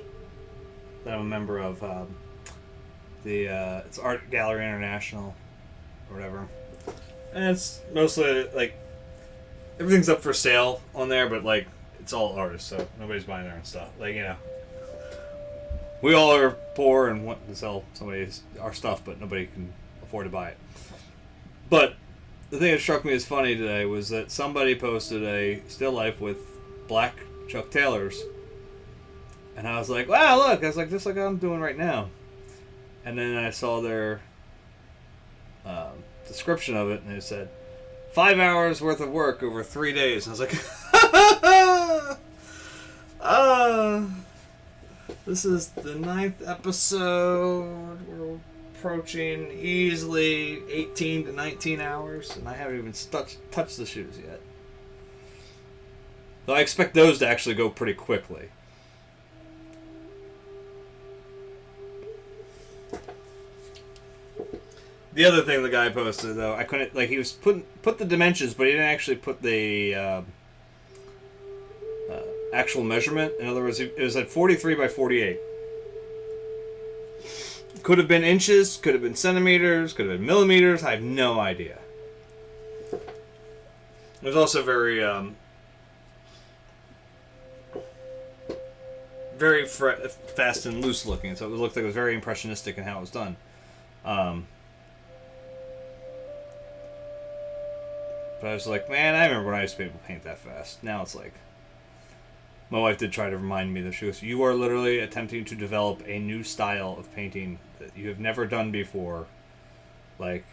that I'm a member of. It's Art Gallery International, or whatever. And it's mostly like everything's up for sale on there, but like it's all artists, so nobody's buying their own stuff. Like, you know, we all are poor and want to sell somebody our stuff, but nobody can afford to buy it. But the thing that struck me as funny today was that somebody posted a still life with black Chuck Taylors, and I was like, "Wow, look!" I was like, "Just like I'm doing right now." And then I saw their description of it, and it said 5 hours worth of work over 3 days. And I was like, this is the 9th episode. We're approaching easily 18 to 19 hours, and I haven't even touched the shoes yet. Though I expect those to actually go pretty quickly. The other thing the guy posted, though, I couldn't, like, he was put the dimensions, but he didn't actually put the actual measurement. In other words, it was at 43 by 48. Could have been inches, could have been centimeters, could have been millimeters. I have no idea. It was also very fast and loose looking, so it looked like it was very impressionistic in how it was done. But I was like, man, I remember when I used to be able to paint that fast. Now it's like, my wife did try to remind me that she goes, "You are literally attempting to develop a new style of painting that you have never done before. Like,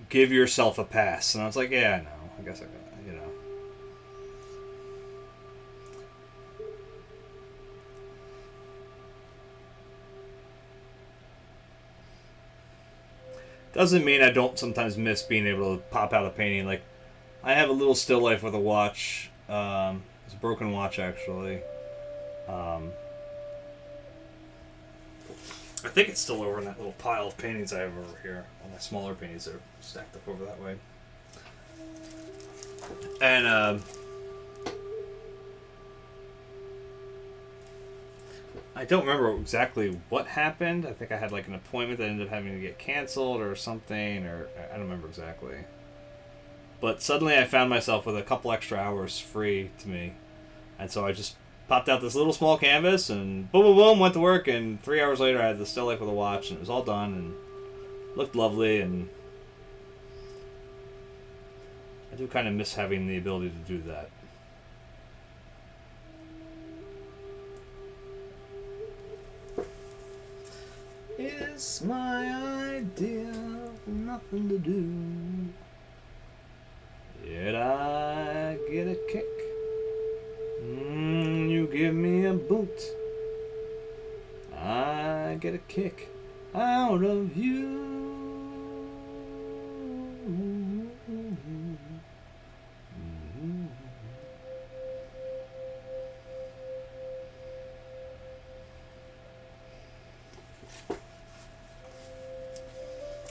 give yourself a pass." And I was like, yeah, I know. I guess I got, you know. Doesn't mean I don't sometimes miss being able to pop out a painting. Like, I have a little still life with a watch. It's a broken watch, actually. I think it's still over in that little pile of paintings I have over here. All my smaller paintings that are stacked up over that way. And, I don't remember exactly what happened. I think I had like an appointment that ended up having to get canceled or something, or I don't remember exactly. But suddenly I found myself with a couple extra hours free to me. And so I just popped out this little small canvas and boom, boom, boom, went to work. And 3 hours later I had the still life with a watch, and it was all done and looked lovely. And I do kind of miss having the ability to do that. It's my idea of nothing to do, yet I get a kick. You give me a boot, I get a kick out of you.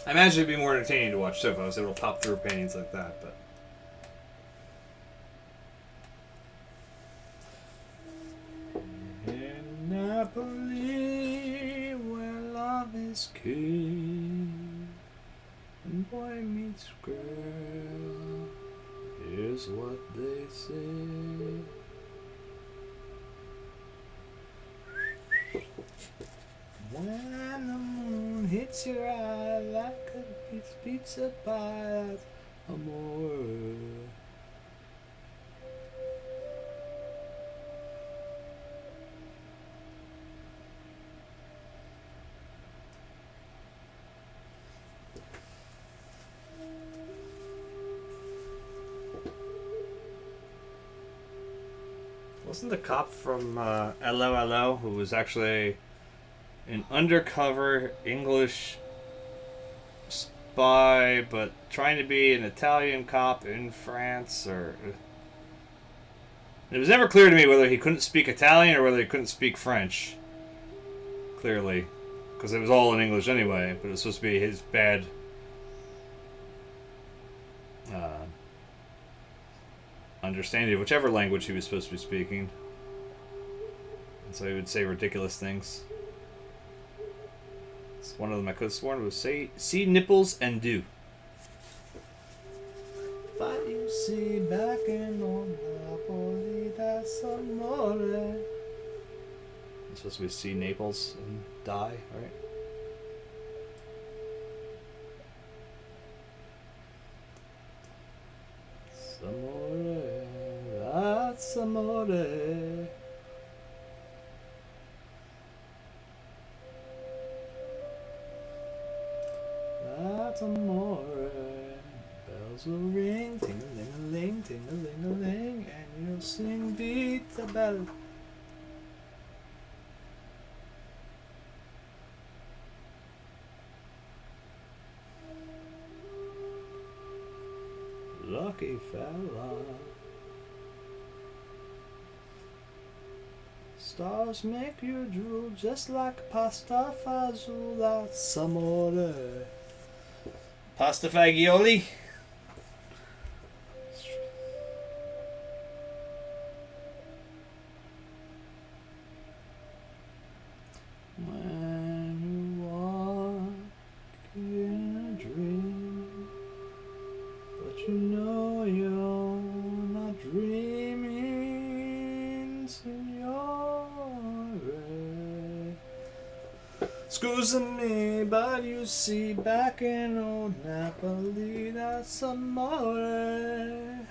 I imagine it'd be more entertaining to watch too if I was able to pop through paintings like that, but. In Napoli, where love is king, and boy meets girl, here's what they say. When the moon hits your eye like a pizza pie, amore. Wasn't the cop from Hello Hello, who was actually an undercover English spy, but trying to be an Italian cop in France, or... It was never clear to me whether he couldn't speak Italian or whether he couldn't speak French. Clearly. Because it was all in English anyway, but it was supposed to be his bad... understanding of whichever language he was supposed to be speaking. And so he would say ridiculous things. One of them I could have sworn was say, see nipples and do. But you see back in on Napoli, that's amore. It's supposed to be see Naples and die, right? Amore, that's amore. That's amore. Bells will ring, ting-a-ling-a-ling, ting-a-ling-a-ling, and you'll sing beat the bell. Lucky fella. Stars make you drool just like pasta fazool. That's amore. Pasta fagioli. When you walk in a dream, but you know you're not dreaming, signore. Scusa me, but you see, back in old Napoli, that's amore.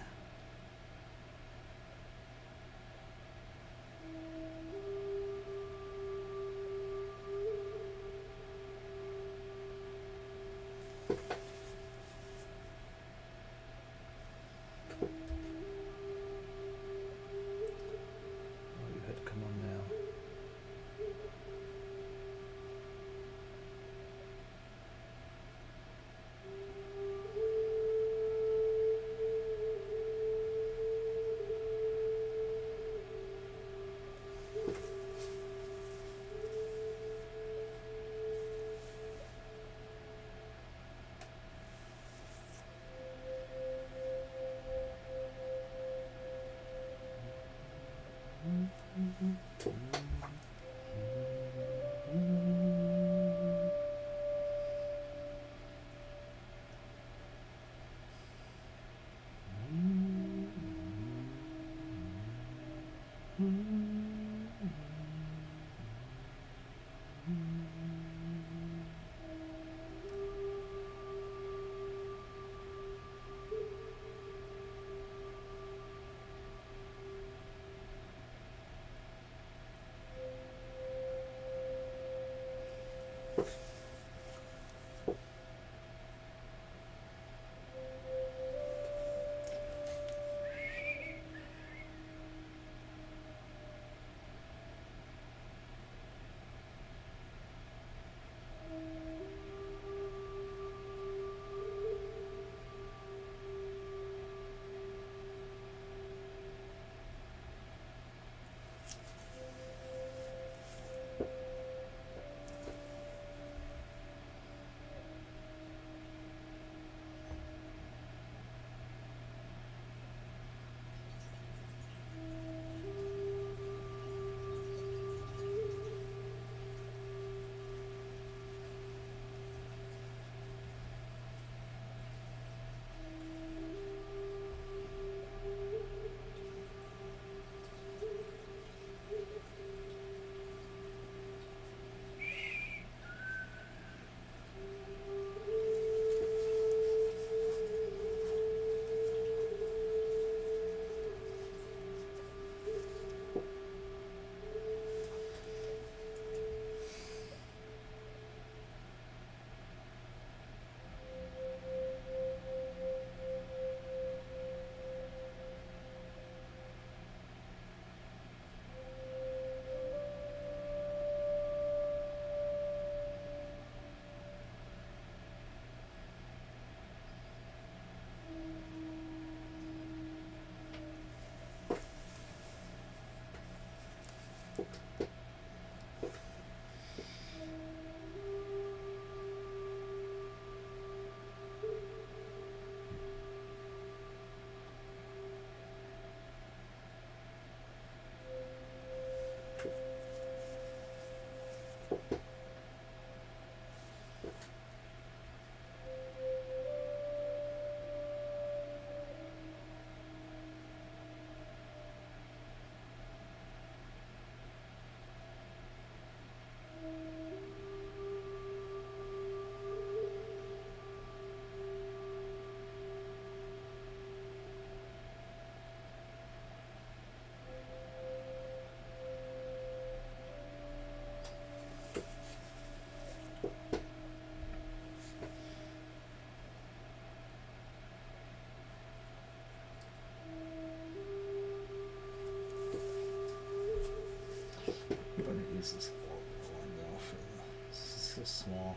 This is horrible. I'm going for this is so small.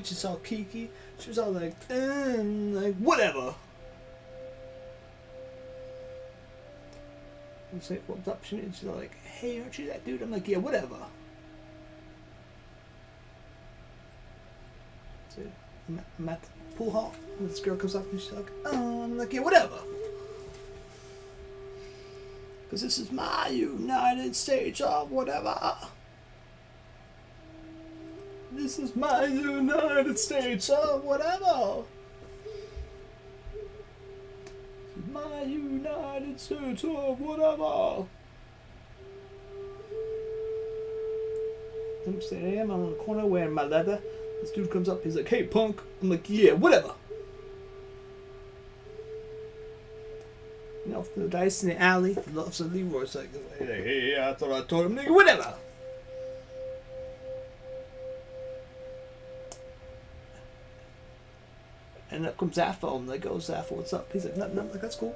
She's all kiki. She was all like whatever. I was like, what's up? She's all like, hey, aren't you that dude? I'm like, yeah, whatever. So I'm at the pool hall, and this girl comes up and she's like, I'm like, yeah, whatever. Because this is my United States of whatever. This is my United States of whatever. This is my United States of whatever. I'm saying I'm on the corner wearing my leather. This dude comes up, he's like, hey punk. I'm like, yeah, whatever. You know, the dice in the alley, the loves of Leroy's like, hey, I thought I told him, nigga, whatever. And up comes Zaffo, and like, oh, Zaffo, what's up? He's like, nothing, like, that's cool.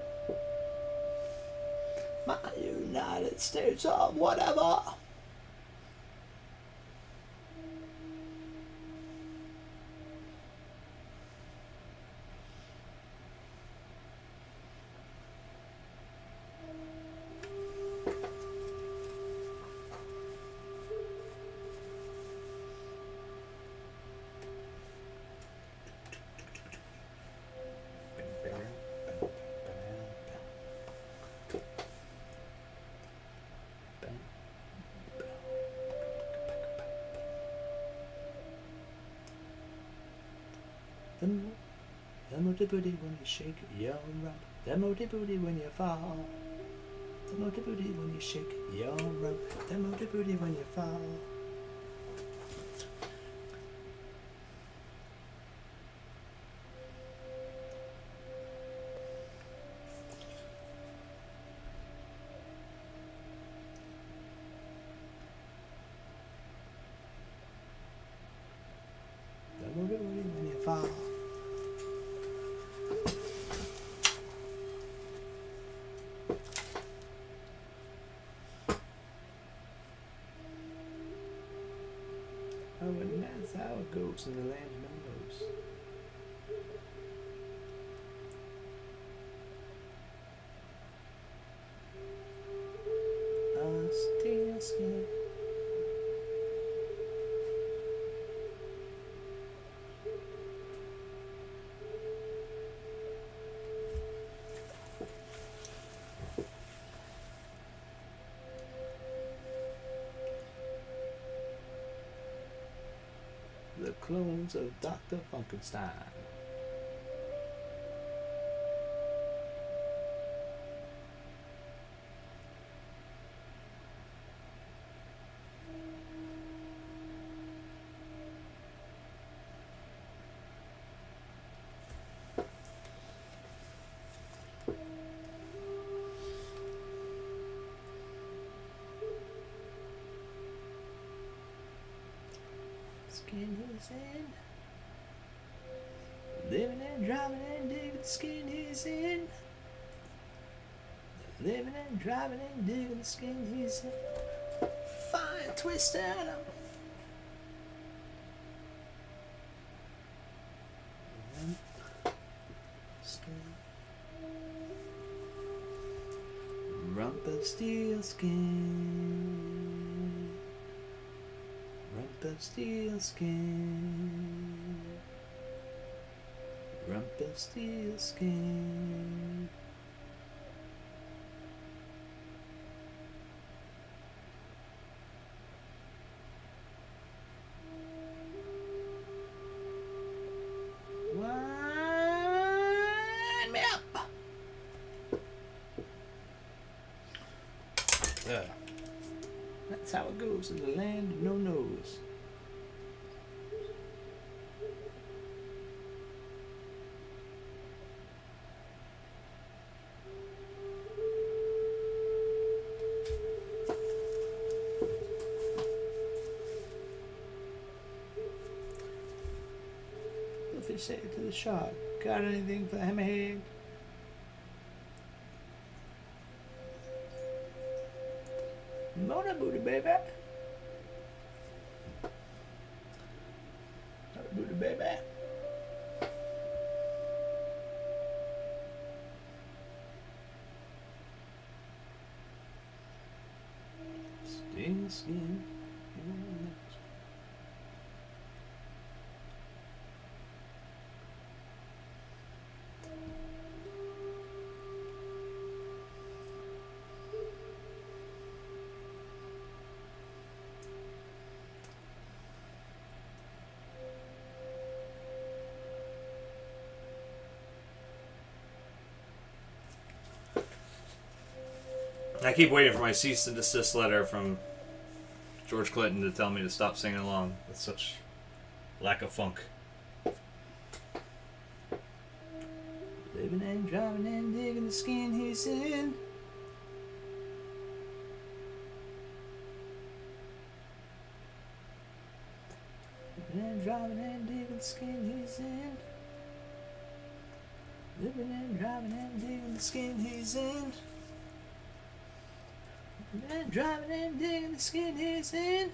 My United States of whatever. Demo the booty when you shake your rump. Demo the booty when you fall. Demo the booty when you shake your rump. Demo the booty when you fall. Demo the booty when you fall. Oh, and that's how it goes in the land of no nose. I'm still scared. The clones of Dr. Funkenstein. skin he's in. Living and driving and digging the skin he's in. Living and driving and digging the skin he's in. Fine twist at him. Rump of steel skin. Rump of steel skin. Rump of steel skin. Wind me up. That's how it goes in the land of no nose. If you say it to the shark, got anything for the hammerhead? Mona booty, baby. Mona booty, baby. Steel skin. I keep waiting for my cease and desist letter from George Clinton to tell me to stop singing along with such lack of funk. Living and driving and digging the skin he's in. Living and driving and digging the skin he's in. Living and driving and digging the skin he's in. And driving and digging the skin he's in.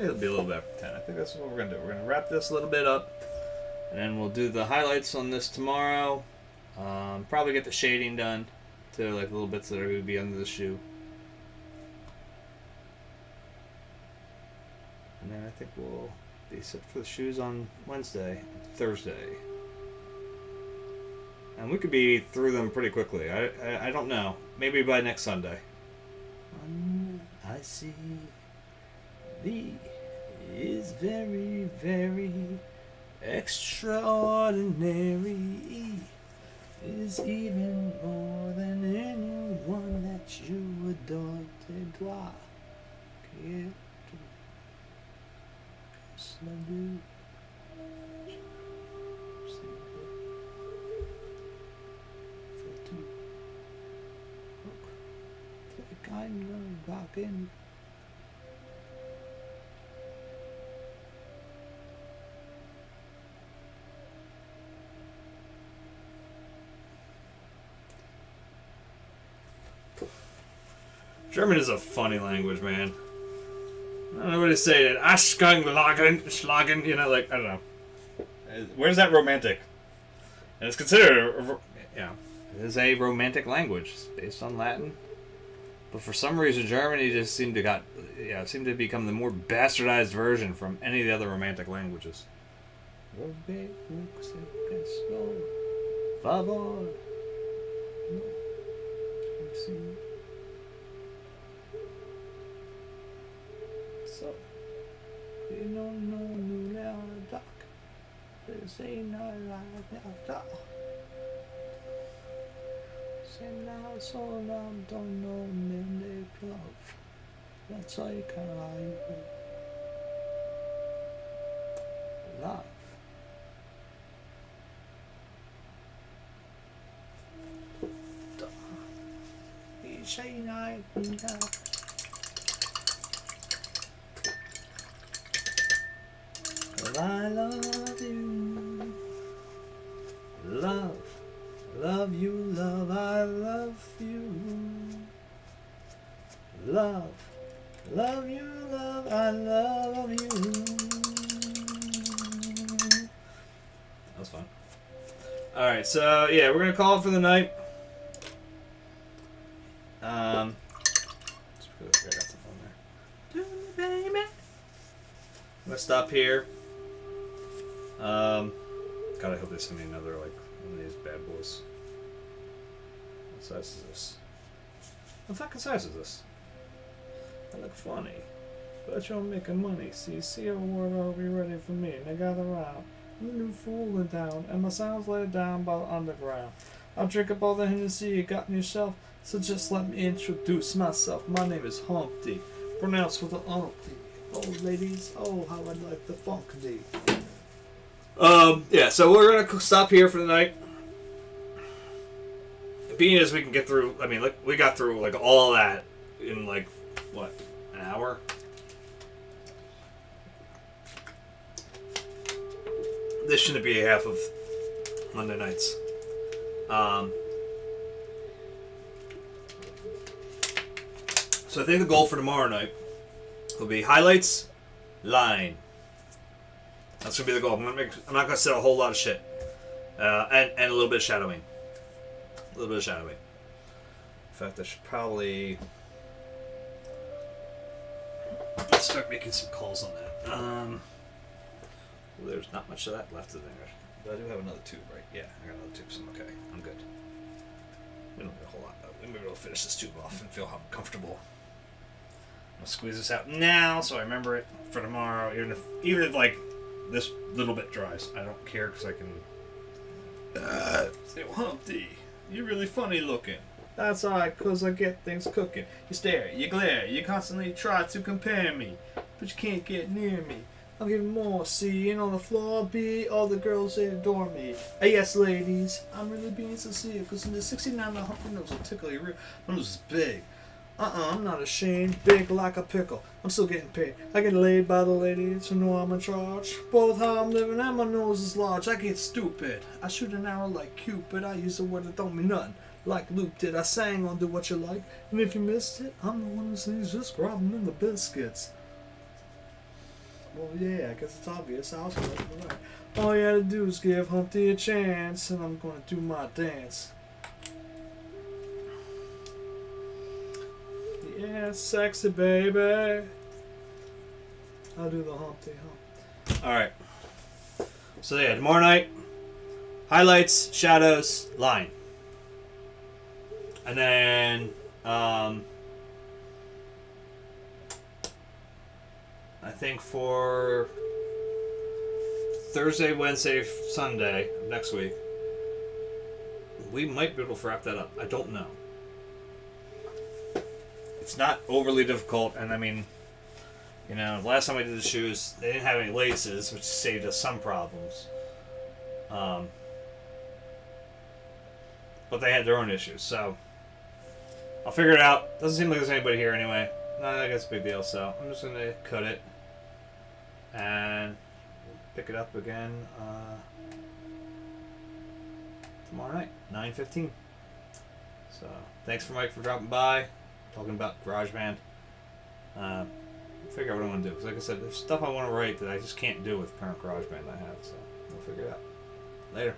It'll be a little bit after 10. I think that's what we're going to do. We're going to wrap this a little bit up, and then we'll do the highlights on this tomorrow. Probably get the shading done to like little bits that are going to be under the shoe. And then I think we'll be set for the shoes on Wednesday, Thursday. And we could be through them pretty quickly. I don't know. Maybe by next Sunday. I see thee is very, very extraordinary. Is even more than anyone that you adore. Te dois que cela do. I'm rocking. German is a funny language, man. I don't know what to say. It Schlagen, you know, like, I don't know. Where's that romantic? And it's considered, it is a romantic language. It's based on Latin. But for some reason, Germany just seemed to become the more bastardized version from any of the other Romantic languages. So, you don't know new doc. This ain't not like that. Say now, so long, don't know men they love. That's all you can love. You say I love. I love you. Love you, love, I love you. Love you, love, I love you. That was fun. Alright, so yeah, we're gonna call it for the night. Just because I got something on there. Do me, baby. I'm gonna stop here. God, I hope they send me another, like, one of these bad boys. What size is this? What fucking size is this? I look funny. But you're making money. See a word will be ready for me. And I gather round. I'm a new fool in town. And my sounds laid down by the underground. I'll drink up all the Hennessy you got on your shelf. So just let me introduce myself. My name is Humpty. Pronounced with an umpty. Oh, ladies. Oh, how I like the funk D. Yeah, so we're gonna stop here for the night. Being as we can get through, I mean, like, we got through, like, all that in, like, what, an hour? This shouldn't be a half of Monday nights. So I think the goal for tomorrow night will be highlights, line. That's gonna be the goal. I'm not gonna set a whole lot of shit, and a little bit of shadowing. A little bit of shadowing. In fact, I should probably start making some calls on that. Well, there's not much of that left in there, but I do have another tube, right? Yeah, I got another tube, so I'm okay. I'm good. We don't need a whole lot, though. We may be able to finish this tube off and feel comfortable. I'm gonna squeeze this out now, so I remember it for tomorrow. Even if like this little bit dries, I don't care because I can. Say, Humpty, you're really funny looking. That's alright, cause I get things cooking. You stare, you glare, you constantly try to compare me, but you can't get near me. I'll give you more, see, and on the floor, B, all the girls, they adore me. Yes, ladies, I'm really being sincere, cause in the 69, my Humpty nose will tickle your rear. My nose is big. I'm not ashamed, big like a pickle. I'm still getting paid. I get laid by the ladies who know I'm in charge. Both how I'm living and my nose is large. I get stupid. I shoot an arrow like Cupid. I use a word that don't mean nothing. Like Luke did, I sang on Do What You Like. And if you missed it, I'm the one who sings just grab them in the biscuits. Well, yeah, I guess it's obvious. I was right. All you had to do is give Humpty a chance, and I'm gonna do my dance. Yeah, sexy baby. I'll do the Humpty Hump. Alright. So yeah, tomorrow night, highlights, shadows, line. And then, I think for Thursday, Wednesday, Sunday of next week, we might be able to wrap that up. I don't know. It's not overly difficult, and I mean, you know, last time we did the shoes, they didn't have any laces, which saved us some problems. But they had their own issues, so I'll figure it out. Doesn't seem like there's anybody here anyway. Not like it's a big deal, so I'm just gonna cut it and pick it up again tomorrow night, 9:15. So thanks for Mike for dropping by. Talking about GarageBand. Figure out what I want to do. Because like I said, there's stuff I want to write that I just can't do with current GarageBand I have. So we'll figure it out. Later.